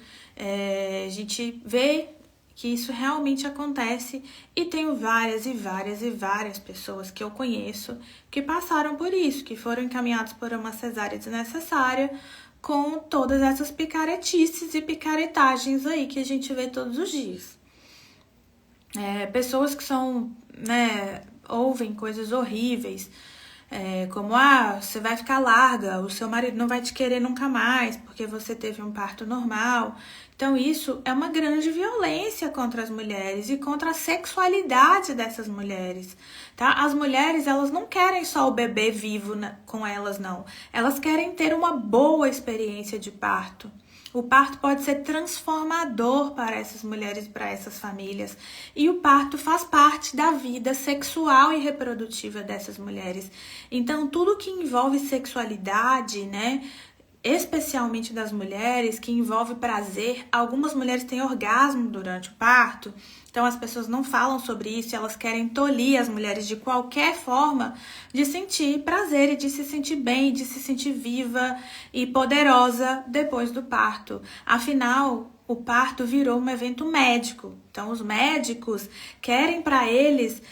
Speaker 1: A gente vê que isso realmente acontece e tenho várias pessoas que eu conheço que passaram por isso, que foram encaminhadas por uma cesárea desnecessária, com todas essas picaretices e picaretagens aí que a gente vê todos os dias. Pessoas que são, né, ouvem coisas horríveis, como, você vai ficar larga, o seu marido não vai te querer nunca mais, porque você teve um parto normal. Então, isso é uma grande violência contra as mulheres e contra a sexualidade dessas mulheres, tá? As mulheres, elas não querem só o bebê vivo com elas, não. Elas querem ter uma boa experiência de parto. O parto pode ser transformador para essas mulheres e para essas famílias. E o parto faz parte da vida sexual e reprodutiva dessas mulheres. Então, tudo que envolve sexualidade, né? Especialmente das mulheres, que envolve prazer. Algumas mulheres têm orgasmo durante o parto, então as pessoas não falam sobre isso, elas querem tolir as mulheres de qualquer forma de sentir prazer e de se sentir bem, de se sentir viva e poderosa depois do parto. Afinal, o parto virou um evento médico, então os médicos querem para eles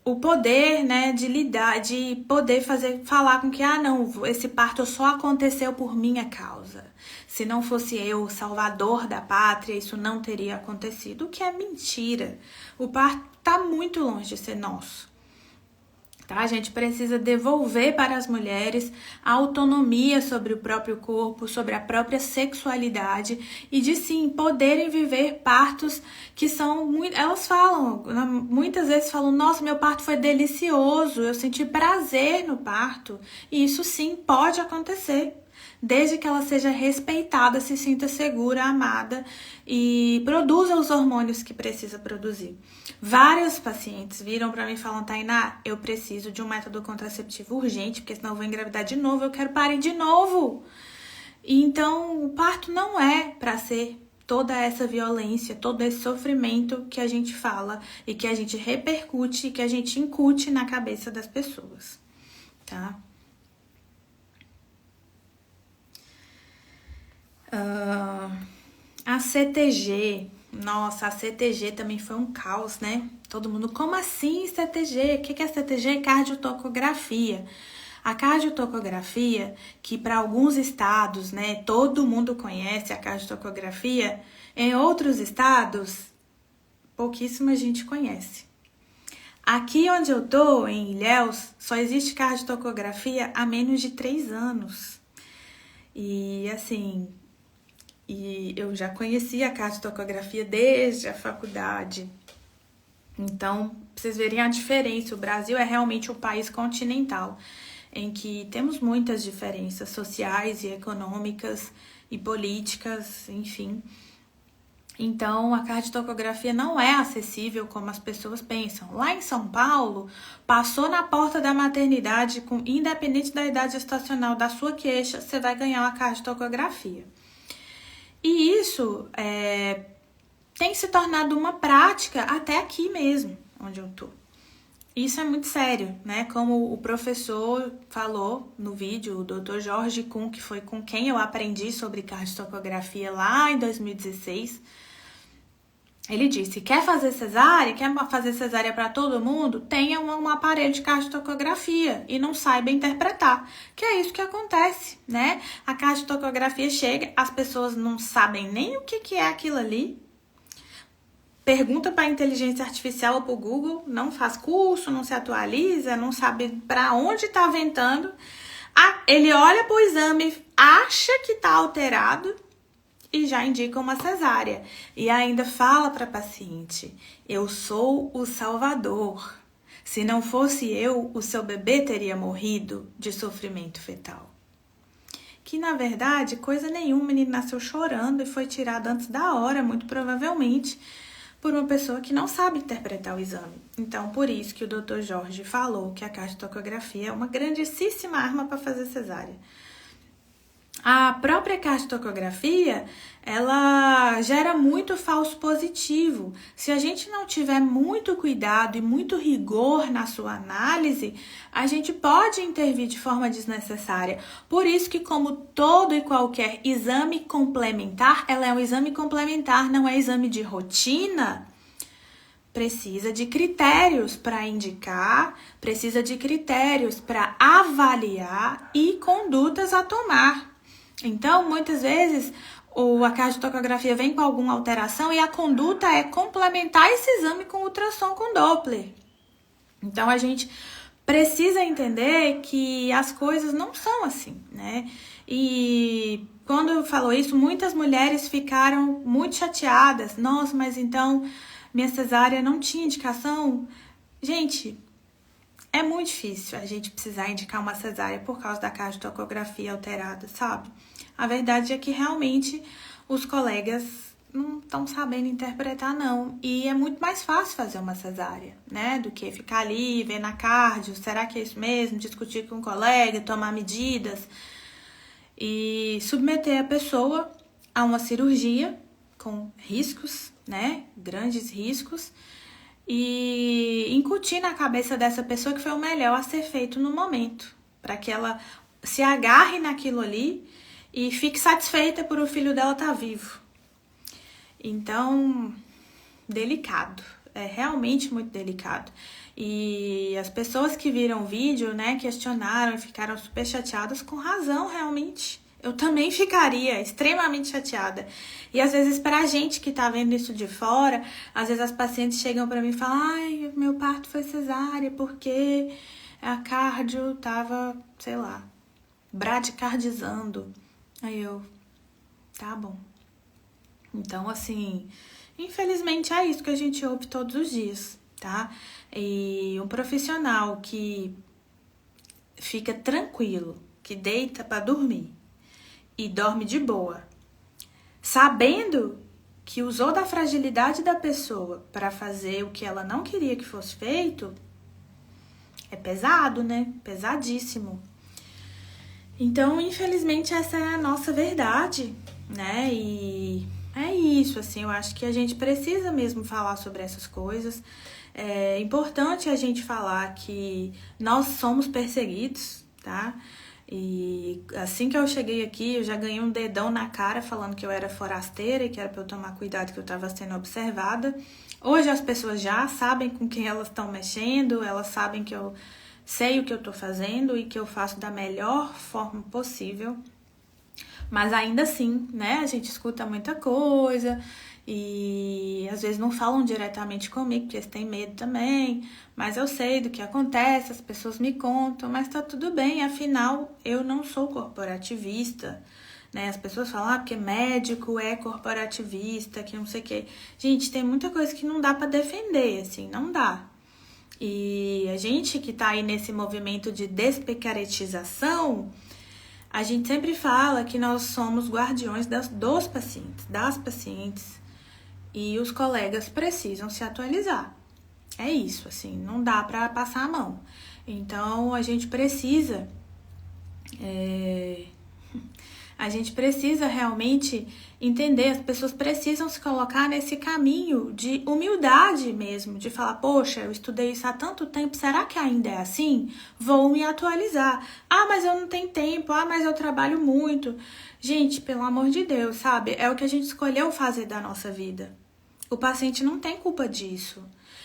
Speaker 1: o poder, né, de lidar, de poder falar com que, não, esse parto só aconteceu por minha causa. Se não fosse eu, o salvador da pátria, isso não teria acontecido, o que é mentira. O parto está muito longe de ser nosso. Tá? A gente precisa devolver para as mulheres a autonomia sobre o próprio corpo, sobre a própria sexualidade e de sim poderem viver partos que são muito. Elas falam, muitas vezes falam: nossa, meu parto foi delicioso, eu senti prazer no parto. E isso sim pode acontecer, desde que ela seja respeitada, se sinta segura, amada e produza os hormônios que precisa produzir. Vários pacientes viram para mim e falam: Tainá, eu preciso de um método contraceptivo urgente, porque senão eu vou engravidar de novo, eu quero parir de novo. E então, o parto não é para ser toda essa violência, todo esse sofrimento que a gente fala e que a gente repercute e que a gente incute na cabeça das pessoas, tá? A CTG, nossa, a CTG também foi um caos, né? Todo mundo, como assim CTG? O que é CTG? Cardiotocografia. A cardiotocografia, que para alguns estados, né, todo mundo conhece a cardiotocografia, em outros estados, pouquíssima gente conhece. Aqui onde eu tô, em Ilhéus, só existe cardiotocografia há menos de 3 anos. E assim, eu já conhecia a cardiotocografia desde a faculdade. Então, pra vocês verem a diferença, o Brasil é realmente um país continental, em que temos muitas diferenças sociais e econômicas e políticas, enfim. Então, a cardiotocografia não é acessível como as pessoas pensam. Lá em São Paulo, passou na porta da maternidade, independente da idade gestacional da sua queixa, você vai ganhar uma cardiotocografia. E isso tem se tornado uma prática até aqui mesmo, onde eu tô. Isso é muito sério, né? Como o professor falou no vídeo, o Dr. Jorge Kuhn, que foi com quem eu aprendi sobre cardiotocografia lá em 2016, ele disse: quer fazer cesárea? Quer fazer cesárea para todo mundo? Tenha um aparelho de cardiotocografia e não saiba interpretar. Que é isso que acontece, né? A cardiotocografia chega, as pessoas não sabem nem o que é aquilo ali. Pergunta para a inteligência artificial ou para o Google, não faz curso, não se atualiza, não sabe para onde está ventando. Ele olha para o exame, acha que está alterado e já indica uma cesárea. E ainda fala para a paciente: eu sou o salvador. Se não fosse eu, o seu bebê teria morrido de sofrimento fetal. que na verdade coisa nenhuma, o menino nasceu chorando e foi tirado antes da hora, muito provavelmente, por uma pessoa que não sabe interpretar o exame. Então, por isso que o Dr. Jorge falou que a cardiotocografia é uma grandíssima arma para fazer cesárea. A própria cardiotocografia, ela gera muito falso positivo. Se a gente não tiver muito cuidado e muito rigor na sua análise, a gente pode intervir de forma desnecessária. Por isso que, como todo e qualquer exame complementar, ela é um exame complementar, não é exame de rotina, precisa de critérios para indicar, precisa de critérios para avaliar e condutas a tomar. Então, muitas vezes, a cardiotocografia vem com alguma alteração e a conduta é complementar esse exame com ultrassom com Doppler. Então, a gente precisa entender que as coisas não são assim, né? E quando eu falo isso, muitas mulheres ficaram muito chateadas. Nossa, mas então minha cesárea não tinha indicação? Gente, é muito difícil a gente precisar indicar uma cesárea por causa da cardiotocografia alterada, sabe? A verdade é que realmente os colegas não estão sabendo interpretar, não. E é muito mais fácil fazer uma cesárea, né? Do que ficar ali, ver na cardio, será que é isso mesmo? Discutir com um colega, tomar medidas e submeter a pessoa a uma cirurgia com riscos, né? Grandes riscos. E incutir na cabeça dessa pessoa que foi o melhor a ser feito no momento, para que ela se agarre naquilo ali e fique satisfeita por o filho dela estar vivo. Então, delicado, é realmente muito delicado. E as pessoas que viram o vídeo, né, questionaram e ficaram super chateadas, com razão, realmente. Eu também ficaria extremamente chateada. E às vezes pra gente que tá vendo isso de fora, às vezes as pacientes chegam pra mim e falam: ai, meu parto foi cesárea porque a cardio tava, sei lá, bradicardizando. Aí eu, tá bom. Então, assim, infelizmente é isso que a gente ouve todos os dias, tá? E um profissional que fica tranquilo, que deita pra dormir e dorme de boa, sabendo que usou da fragilidade da pessoa para fazer o que ela não queria que fosse feito, é pesado, né? Pesadíssimo. Então, infelizmente, essa é a nossa verdade, né? E é isso, assim, eu acho que a gente precisa mesmo falar sobre essas coisas. É importante a gente falar que nós somos perseguidos, tá? E assim que eu cheguei aqui, eu já ganhei um dedão na cara falando que eu era forasteira e que era para eu tomar cuidado, que eu estava sendo observada. Hoje as pessoas já sabem com quem elas estão mexendo, elas sabem que eu sei o que eu estou fazendo e que eu faço da melhor forma possível. Mas ainda assim, né, a gente escuta muita coisa e às vezes não falam diretamente comigo, porque eles têm medo também, mas eu sei do que acontece, as pessoas me contam, mas tá tudo bem, afinal, eu não sou corporativista, né? As pessoas falam, porque médico é corporativista, que não sei o quê. Gente, tem muita coisa que não dá pra defender, assim, não dá. E a gente que tá aí nesse movimento de despecaretização, a gente sempre fala que nós somos guardiões dos pacientes, das pacientes, e os colegas precisam se atualizar. É isso, assim, não dá para passar a mão. Então, a gente precisa realmente entender, as pessoas precisam se colocar nesse caminho de humildade mesmo, de falar, poxa, eu estudei isso há tanto tempo, será que ainda é assim? Vou me atualizar. Ah, mas eu não tenho tempo, mas eu trabalho muito. Gente, pelo amor de Deus, sabe? É o que a gente escolheu fazer da nossa vida. O paciente não tem culpa disso.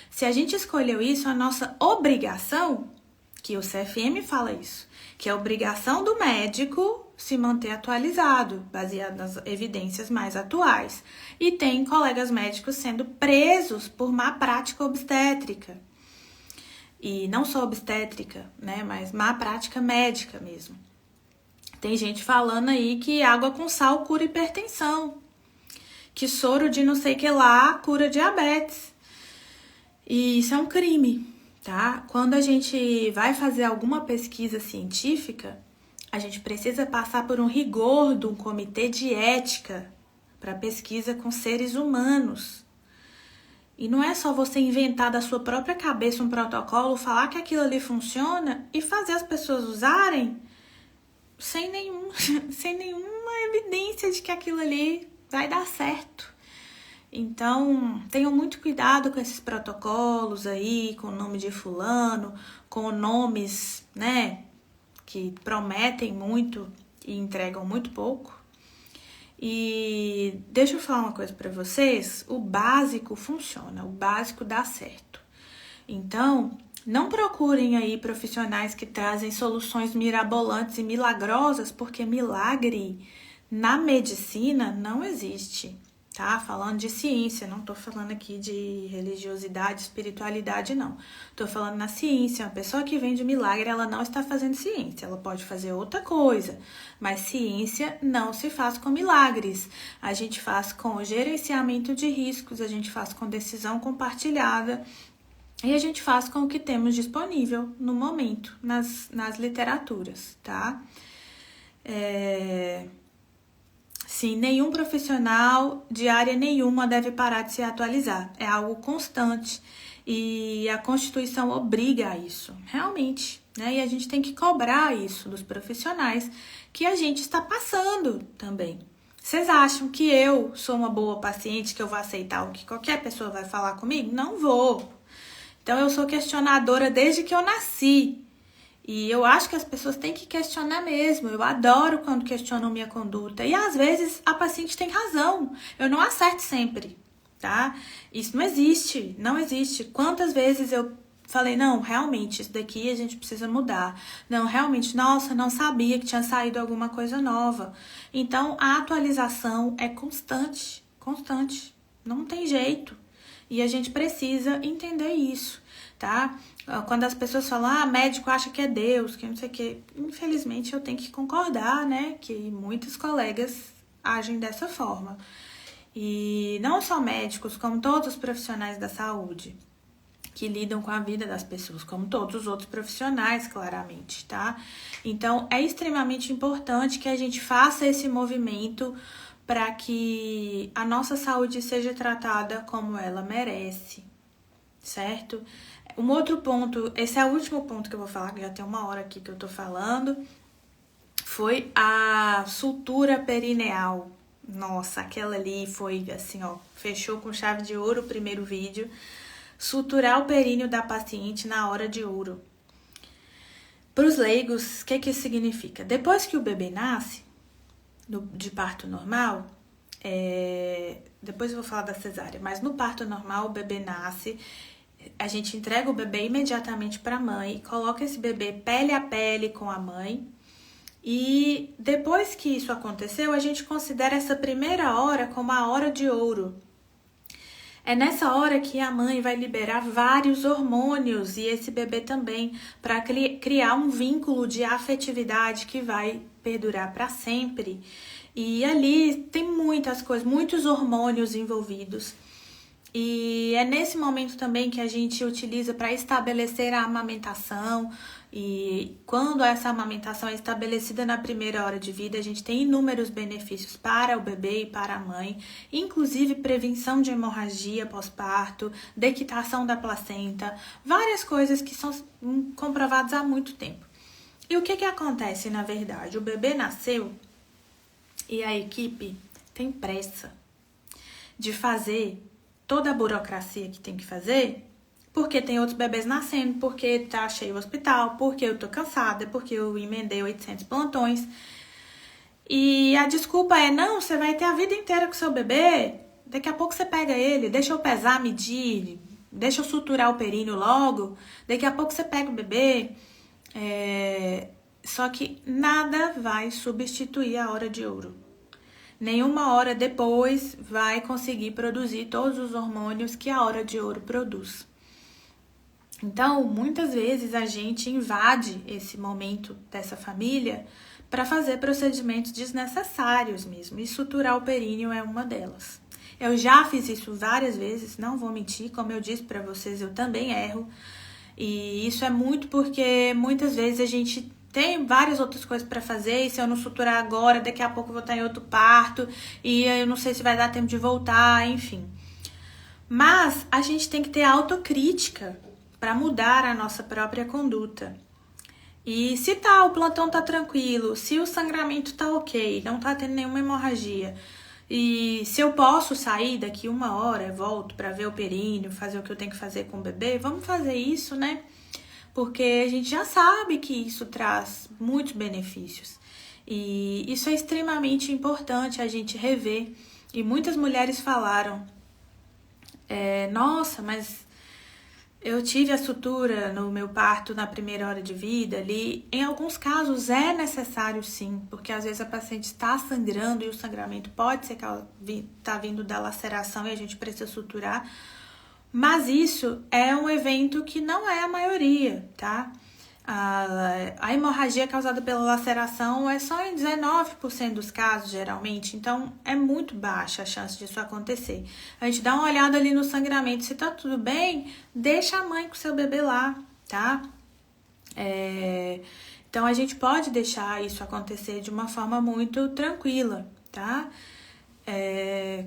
Speaker 1: Se a gente escolheu isso, a nossa obrigação, que o CFM fala isso, que é a obrigação do médico se manter atualizado, baseado nas evidências mais atuais. E tem colegas médicos sendo presos por má prática obstétrica. E não só obstétrica, né, mas má prática médica mesmo. Tem gente falando aí que água com sal cura hipertensão, que soro de não sei que lá cura diabetes. E isso é um crime, tá? Quando a gente vai fazer alguma pesquisa científica, A gente precisa passar por um rigor de um comitê de ética para pesquisa com seres humanos. E não é só você inventar da sua própria cabeça um protocolo, falar que aquilo ali funciona e fazer as pessoas usarem sem nenhuma evidência de que aquilo ali vai dar certo. Então, tenham muito cuidado com esses protocolos aí, com o nome de fulano, com nomes, né, que prometem muito e entregam muito pouco. E deixa eu falar uma coisa para vocês, o básico funciona, o básico dá certo. Então, não procurem aí profissionais que trazem soluções mirabolantes e milagrosas, porque milagre na medicina não existe, tá? Falando de ciência, não tô falando aqui de religiosidade, espiritualidade, não. Tô falando na ciência, uma pessoa que vende milagre, ela não está fazendo ciência, ela pode fazer outra coisa, mas ciência não se faz com milagres. A gente faz com gerenciamento de riscos, a gente faz com decisão compartilhada, e a gente faz com o que temos disponível no momento, nas literaturas, tá? Sim, nenhum profissional de área nenhuma deve parar de se atualizar. É algo constante e a Constituição obriga a isso, realmente, né? E a gente tem que cobrar isso dos profissionais que a gente está passando também. Vocês acham que eu sou uma boa paciente, que eu vou aceitar o que qualquer pessoa vai falar comigo? Não vou. Então, eu sou questionadora desde que eu nasci. E eu acho que as pessoas têm que questionar mesmo. Eu adoro quando questionam minha conduta. E, às vezes, a paciente tem razão. Eu não acerto sempre, tá? Isso não existe. Não existe. Quantas vezes eu falei, não, realmente, isso daqui a gente precisa mudar. Não, realmente, nossa, não sabia que tinha saído alguma coisa nova. Então, a atualização é constante. Constante. Não tem jeito. E a gente precisa entender isso, tá? Quando as pessoas falam, médico acha que é Deus, que não sei o quê. Infelizmente, eu tenho que concordar, né? Que muitos colegas agem dessa forma. E não só médicos, como todos os profissionais da saúde, que lidam com a vida das pessoas, como todos os outros profissionais, claramente, tá? Então, é extremamente importante que a gente faça esse movimento para que a nossa saúde seja tratada como ela merece, certo? Um outro ponto, esse é o último ponto que eu vou falar, que já tem 1 hora aqui que eu tô falando, foi a sutura perineal. Nossa, aquela ali foi assim, ó, fechou com chave de ouro o primeiro vídeo. Suturar o períneo da paciente na hora de ouro. Para os leigos, o que isso significa? Depois que o bebê nasce, de parto normal, depois eu vou falar da cesárea, mas no parto normal o bebê nasce, a gente entrega o bebê imediatamente para a mãe, coloca esse bebê pele a pele com a mãe, e depois que isso aconteceu, a gente considera essa primeira hora como a hora de ouro. É nessa hora que a mãe vai liberar vários hormônios e esse bebê também, para criar um vínculo de afetividade que vai perdurar para sempre. E ali tem muitas coisas, muitos hormônios envolvidos. E é nesse momento também que a gente utiliza para estabelecer a amamentação. E quando essa amamentação é estabelecida na primeira hora de vida, a gente tem inúmeros benefícios para o bebê e para a mãe, inclusive prevenção de hemorragia pós-parto, dequitação da placenta, várias coisas que são comprovadas há muito tempo. E o que acontece, na verdade? O bebê nasceu e a equipe tem pressa de fazer toda a burocracia que tem que fazer, porque tem outros bebês nascendo, porque tá cheio o hospital, porque eu tô cansada, porque eu emendei 800 plantões. E a desculpa é, não, você vai ter a vida inteira com seu bebê, daqui a pouco você pega ele, deixa eu pesar, medir, deixa eu suturar o períneo logo, daqui a pouco você pega o bebê. Só que nada vai substituir a hora de ouro. Nenhuma hora depois vai conseguir produzir todos os hormônios que a hora de ouro produz. Então, muitas vezes a gente invade esse momento dessa família para fazer procedimentos desnecessários mesmo. E suturar o períneo é uma delas. Eu já fiz isso várias vezes, não vou mentir, como eu disse para vocês, eu também erro. E isso é muito porque muitas vezes a gente tem várias outras coisas para fazer, e se eu não suturar agora, daqui a pouco eu vou estar em outro parto, e eu não sei se vai dar tempo de voltar, enfim. Mas a gente tem que ter autocrítica para mudar a nossa própria conduta. E se o plantão tá tranquilo, se o sangramento tá ok, não tá tendo nenhuma hemorragia, e se eu posso sair daqui 1 hora, volto para ver o períneo, fazer o que eu tenho que fazer com o bebê, vamos fazer isso, né? Porque a gente já sabe que isso traz muitos benefícios. E isso é extremamente importante a gente rever. E muitas mulheres falaram, nossa, mas eu tive a sutura no meu parto na primeira hora de vida ali. Em alguns casos é necessário sim, porque às vezes a paciente está sangrando e o sangramento pode ser que ela está vindo da laceração e a gente precisa suturar. Mas isso é um evento que não é a maioria, tá? A hemorragia causada pela laceração é só em 19% dos casos, geralmente. Então, é muito baixa a chance disso acontecer. A gente dá uma olhada ali no sangramento. Se tá tudo bem, deixa a mãe com o seu bebê lá, tá? Então, a gente pode deixar isso acontecer de uma forma muito tranquila, tá?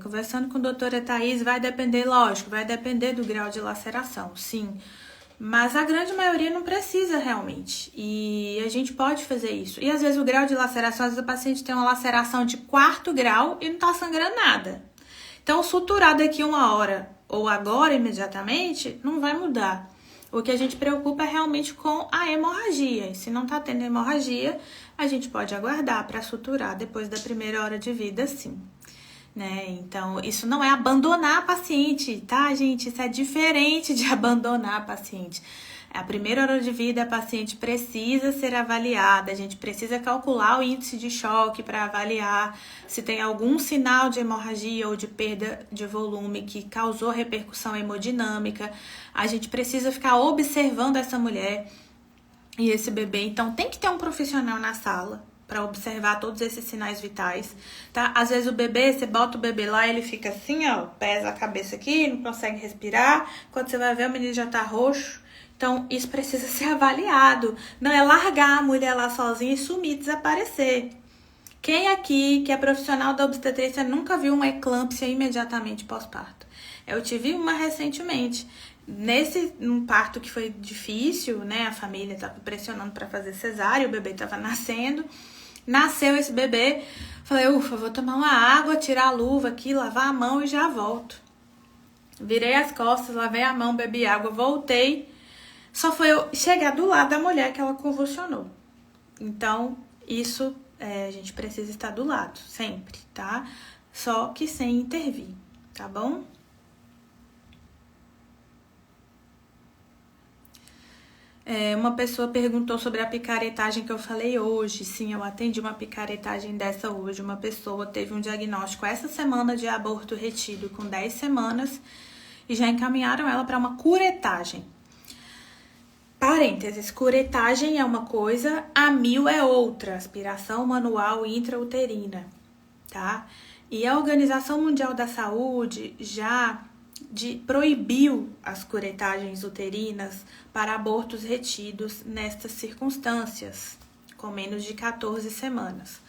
Speaker 1: Conversando com a doutora Thaís, vai depender, lógico, vai depender do grau de laceração, sim. Mas a grande maioria não precisa realmente. E a gente pode fazer isso. E às vezes o grau de laceração, às vezes o paciente tem uma laceração de 4º grau e não tá sangrando nada. Então, suturar daqui 1 hora ou agora imediatamente não vai mudar. O que a gente preocupa é realmente com a hemorragia. E se não tá tendo hemorragia, a gente pode aguardar para suturar depois da primeira hora de vida, sim. Né? Então, isso não é abandonar a paciente, tá, gente? Isso é diferente de abandonar a paciente. A primeira hora de vida, a paciente precisa ser avaliada, a gente precisa calcular o índice de choque para avaliar se tem algum sinal de hemorragia ou de perda de volume que causou repercussão hemodinâmica. A gente precisa ficar observando essa mulher e esse bebê. Então, tem que ter um profissional na sala para observar todos esses sinais vitais, tá? Às vezes o bebê, você bota o bebê lá, ele fica assim, ó, pesa a cabeça aqui, não consegue respirar. Quando você vai ver, o menino já tá roxo. Então, isso precisa ser avaliado. Não é largar a mulher lá sozinha e sumir, desaparecer. Quem aqui, que é profissional da obstetrícia, nunca viu uma eclâmpsia imediatamente pós-parto? Eu tive uma recentemente. Num parto que foi difícil, né? A família estava pressionando para fazer cesárea, o bebê estava nascendo. Nasceu esse bebê, falei, ufa, vou tomar uma água, tirar a luva aqui, lavar a mão e já volto. Virei as costas, lavei a mão, bebi água, voltei. Só foi eu chegar do lado da mulher que ela convulsionou. Então, isso a gente precisa estar do lado, sempre, tá? Só que sem intervir, tá bom? Uma pessoa perguntou sobre a picaretagem que eu falei hoje. Sim, eu atendi uma picaretagem dessa hoje. Uma pessoa teve um diagnóstico essa semana de aborto retido com 10 semanas e já encaminharam ela para uma curetagem. Parênteses, curetagem é uma coisa, AMIU é outra, aspiração manual intrauterina, tá? E a Organização Mundial da Saúde já proibiu as curetagens uterinas para abortos retidos nestas circunstâncias, com menos de 14 semanas.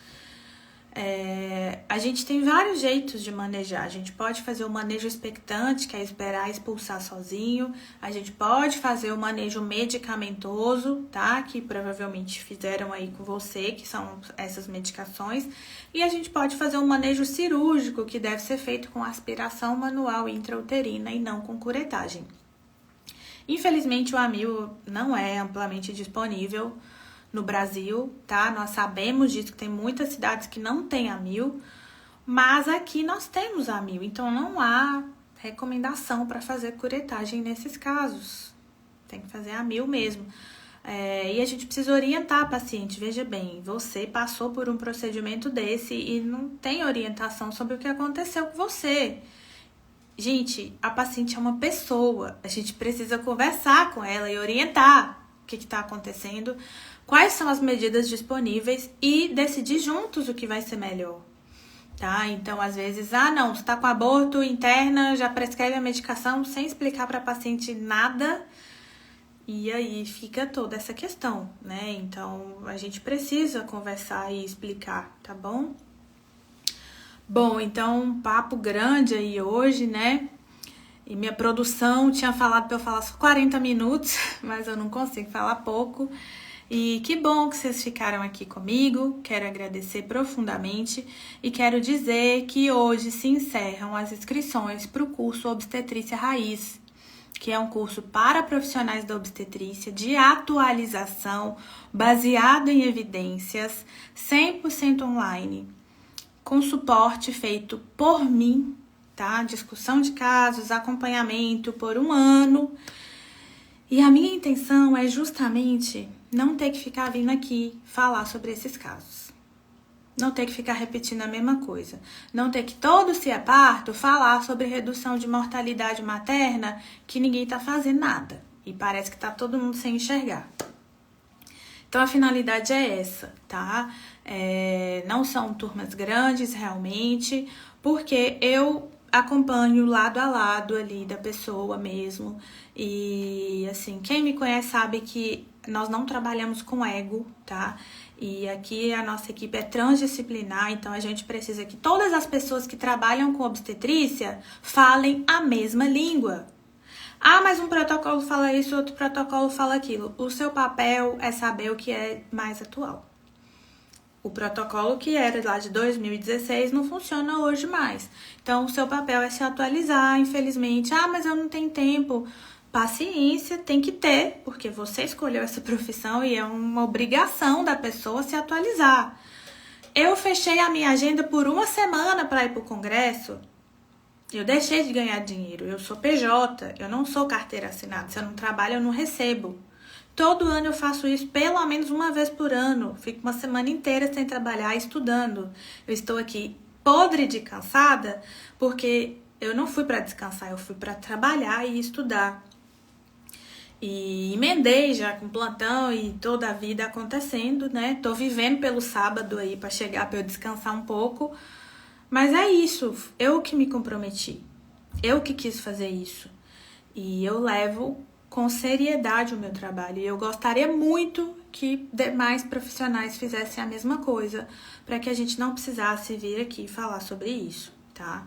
Speaker 1: A gente tem vários jeitos de manejar. A gente pode fazer o manejo expectante, que é esperar expulsar sozinho. A gente pode fazer o manejo medicamentoso, tá? Que provavelmente fizeram aí com você, que são essas medicações. E a gente pode fazer um manejo cirúrgico, que deve ser feito com aspiração manual intrauterina e não com curetagem. Infelizmente, o AMIU não é amplamente disponível no Brasil, tá? Nós sabemos disso, que tem muitas cidades que não tem AMIU, mas aqui nós temos AMIU, então não há recomendação para fazer curetagem nesses casos. Tem que fazer AMIU mesmo. E a gente precisa orientar a paciente. Veja bem, você passou por um procedimento desse e não tem orientação sobre o que aconteceu com você. Gente, a paciente é uma pessoa, a gente precisa conversar com ela e orientar o que está acontecendo, quais são as medidas disponíveis e decidir juntos o que vai ser melhor, tá? Então, às vezes, não, você tá com aborto interna, já prescreve a medicação sem explicar para a paciente nada, E aí fica toda essa questão, né? Então a gente precisa conversar e explicar, tá bom? Bom, então um papo grande aí hoje, né? E minha produção tinha falado para eu falar só 40 minutos, mas eu não consigo falar pouco. E que bom que vocês ficaram aqui comigo, quero agradecer profundamente e quero dizer que hoje se encerram as inscrições para o curso Obstetrícia Raiz, que é um curso para profissionais da obstetrícia de atualização, baseado em evidências, 100% online, com suporte feito por mim, tá? Discussão de casos, acompanhamento por 1 ano. E a minha intenção é justamente não ter que ficar vindo aqui falar sobre esses casos. Não ter que ficar repetindo a mesma coisa. Não ter que todo parto falar sobre redução de mortalidade materna que ninguém tá fazendo nada. E parece que tá todo mundo sem enxergar. Então a finalidade é essa, tá? Não são turmas grandes realmente, porque eu acompanho lado a lado ali da pessoa mesmo. E assim, quem me conhece sabe que nós não trabalhamos com ego, tá? E aqui a nossa equipe é transdisciplinar, então a gente precisa que todas as pessoas que trabalham com obstetrícia falem a mesma língua. Ah, mas um protocolo fala isso, outro protocolo fala aquilo. O seu papel é saber o que é mais atual. O protocolo que era lá de 2016 não funciona hoje mais. Então, o seu papel é se atualizar, infelizmente. Ah, mas eu não tenho tempo. Paciência, tem que ter, porque você escolheu essa profissão e é uma obrigação da pessoa se atualizar. Eu fechei a minha agenda por 1 semana para ir para o congresso. Eu deixei de ganhar dinheiro. Eu sou PJ, eu não sou carteira assinada. Se eu não trabalho, eu não recebo. Todo ano eu faço isso pelo menos 1 vez por ano. Fico 1 semana inteira sem trabalhar, estudando. Eu estou aqui podre de cansada, porque eu não fui para descansar, eu fui para trabalhar e estudar. E emendei já com plantão e toda a vida acontecendo, né? Tô vivendo pelo sábado aí para chegar, para eu descansar um pouco. Mas é isso, eu que me comprometi. Eu que quis fazer isso. E eu levo com seriedade o meu trabalho. E eu gostaria muito que demais profissionais fizessem a mesma coisa, para que a gente não precisasse vir aqui falar sobre isso, tá?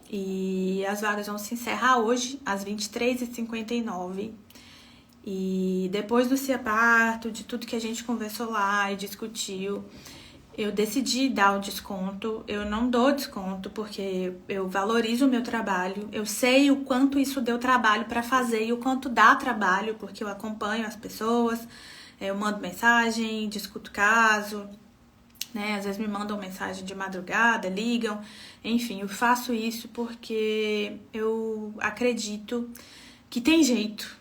Speaker 1: E as vagas vão se encerrar hoje, às 23h59. E depois do parto, de tudo que a gente conversou lá e discutiu, eu decidi dar o desconto. Eu não dou desconto porque eu valorizo o meu trabalho. Eu sei o quanto isso deu trabalho para fazer e o quanto dá trabalho, porque eu acompanho as pessoas, eu mando mensagem, discuto caso, né? Às vezes me mandam mensagem de madrugada, ligam. Enfim, eu faço isso porque eu acredito que tem jeito.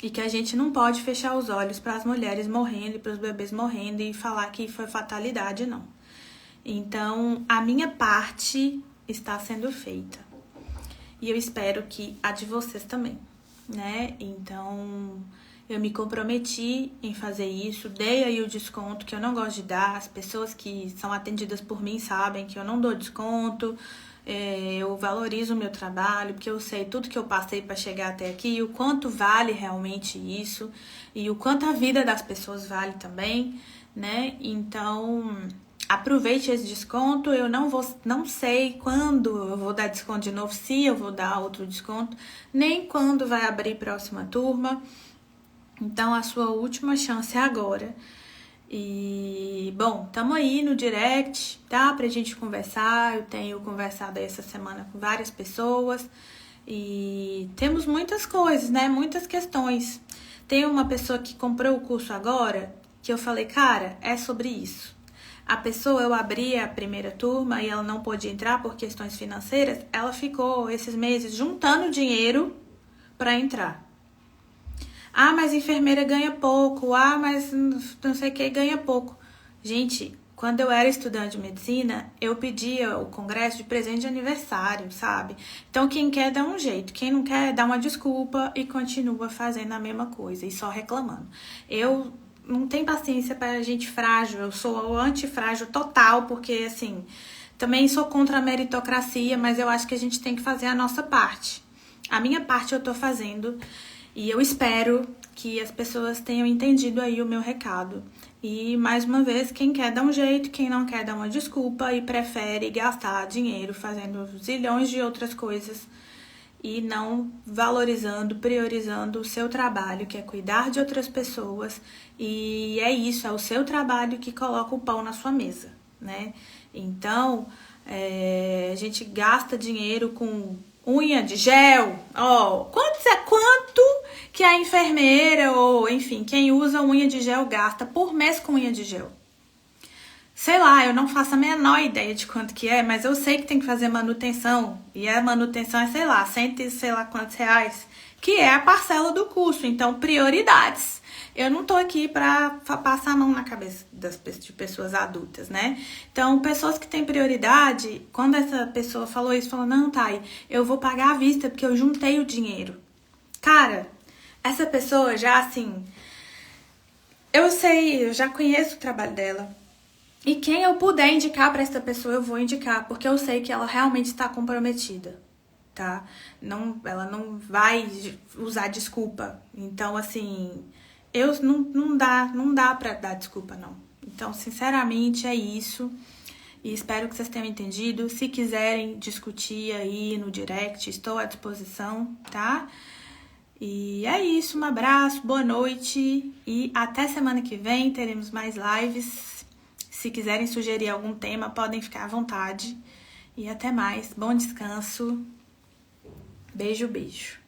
Speaker 1: E que a gente não pode fechar os olhos para as mulheres morrendo e para os bebês morrendo e falar que foi fatalidade, não. Então, a minha parte está sendo feita. E eu espero que a de vocês também, né? Então, eu me comprometi em fazer isso. Dei aí o desconto que eu não gosto de dar. As pessoas que são atendidas por mim sabem que eu não dou desconto. Eu valorizo o meu trabalho, porque eu sei tudo que eu passei para chegar até aqui, e o quanto vale realmente isso, e o quanto a vida das pessoas vale também, né? Então, aproveite esse desconto. Eu não sei quando eu vou dar desconto de novo, se eu vou dar outro desconto, nem quando vai abrir próxima turma. Então, a sua última chance é agora. E, bom, tamo aí no direct, tá? Pra gente conversar. Eu tenho conversado aí essa semana com várias pessoas e temos muitas coisas, né? Muitas questões. Tem uma pessoa que comprou o curso agora que eu falei, cara, é sobre isso. A pessoa, eu abri a primeira turma e ela não pôde entrar por questões financeiras. Ela ficou esses meses juntando dinheiro pra entrar. Ah, mas enfermeira ganha pouco. Ah, mas não sei o que, ganha pouco. Gente, quando eu era estudante de medicina, eu pedia o congresso de presente de aniversário, sabe? Então, quem quer dá um jeito. Quem não quer, dá uma desculpa e continua fazendo a mesma coisa e só reclamando. Eu não tenho paciência para gente frágil. Eu sou antifrágil total, porque, assim, também sou contra a meritocracia, mas eu acho que a gente tem que fazer a nossa parte. A minha parte eu tô fazendo. E eu espero que as pessoas tenham entendido aí o meu recado. E, mais uma vez, quem quer dá um jeito, quem não quer dá uma desculpa e prefere gastar dinheiro fazendo zilhões de outras coisas e não valorizando, priorizando o seu trabalho, que é cuidar de outras pessoas. E é isso, é o seu trabalho que coloca o pão na sua mesa, né? Então, a gente gasta dinheiro com unha de gel. Quanto que a enfermeira ou, enfim, quem usa unha de gel gasta por mês com unha de gel? Sei lá, eu não faço a menor ideia de quanto que é, mas eu sei que tem que fazer manutenção. E a manutenção é, sei lá, sei lá quantos reais, que é a parcela do curso. Então, prioridades. Eu não tô aqui pra passar a mão na cabeça de pessoas adultas, né? Então, pessoas que têm prioridade, quando essa pessoa falou isso, falou, não, Thay, eu vou pagar à vista porque eu juntei o dinheiro. Cara, essa pessoa já, assim, eu sei, eu já conheço o trabalho dela. E quem eu puder indicar para essa pessoa, eu vou indicar, porque eu sei que ela realmente está comprometida, tá? Ela não vai usar desculpa. Então, assim, não dá pra dar desculpa, não. Então, sinceramente, é isso. E espero que vocês tenham entendido. Se quiserem discutir aí no direct, estou à disposição, tá? E é isso, um abraço, boa noite e até semana que vem teremos mais lives. Se quiserem sugerir algum tema, podem ficar à vontade. E até mais. Bom descanso. Beijo, beijo.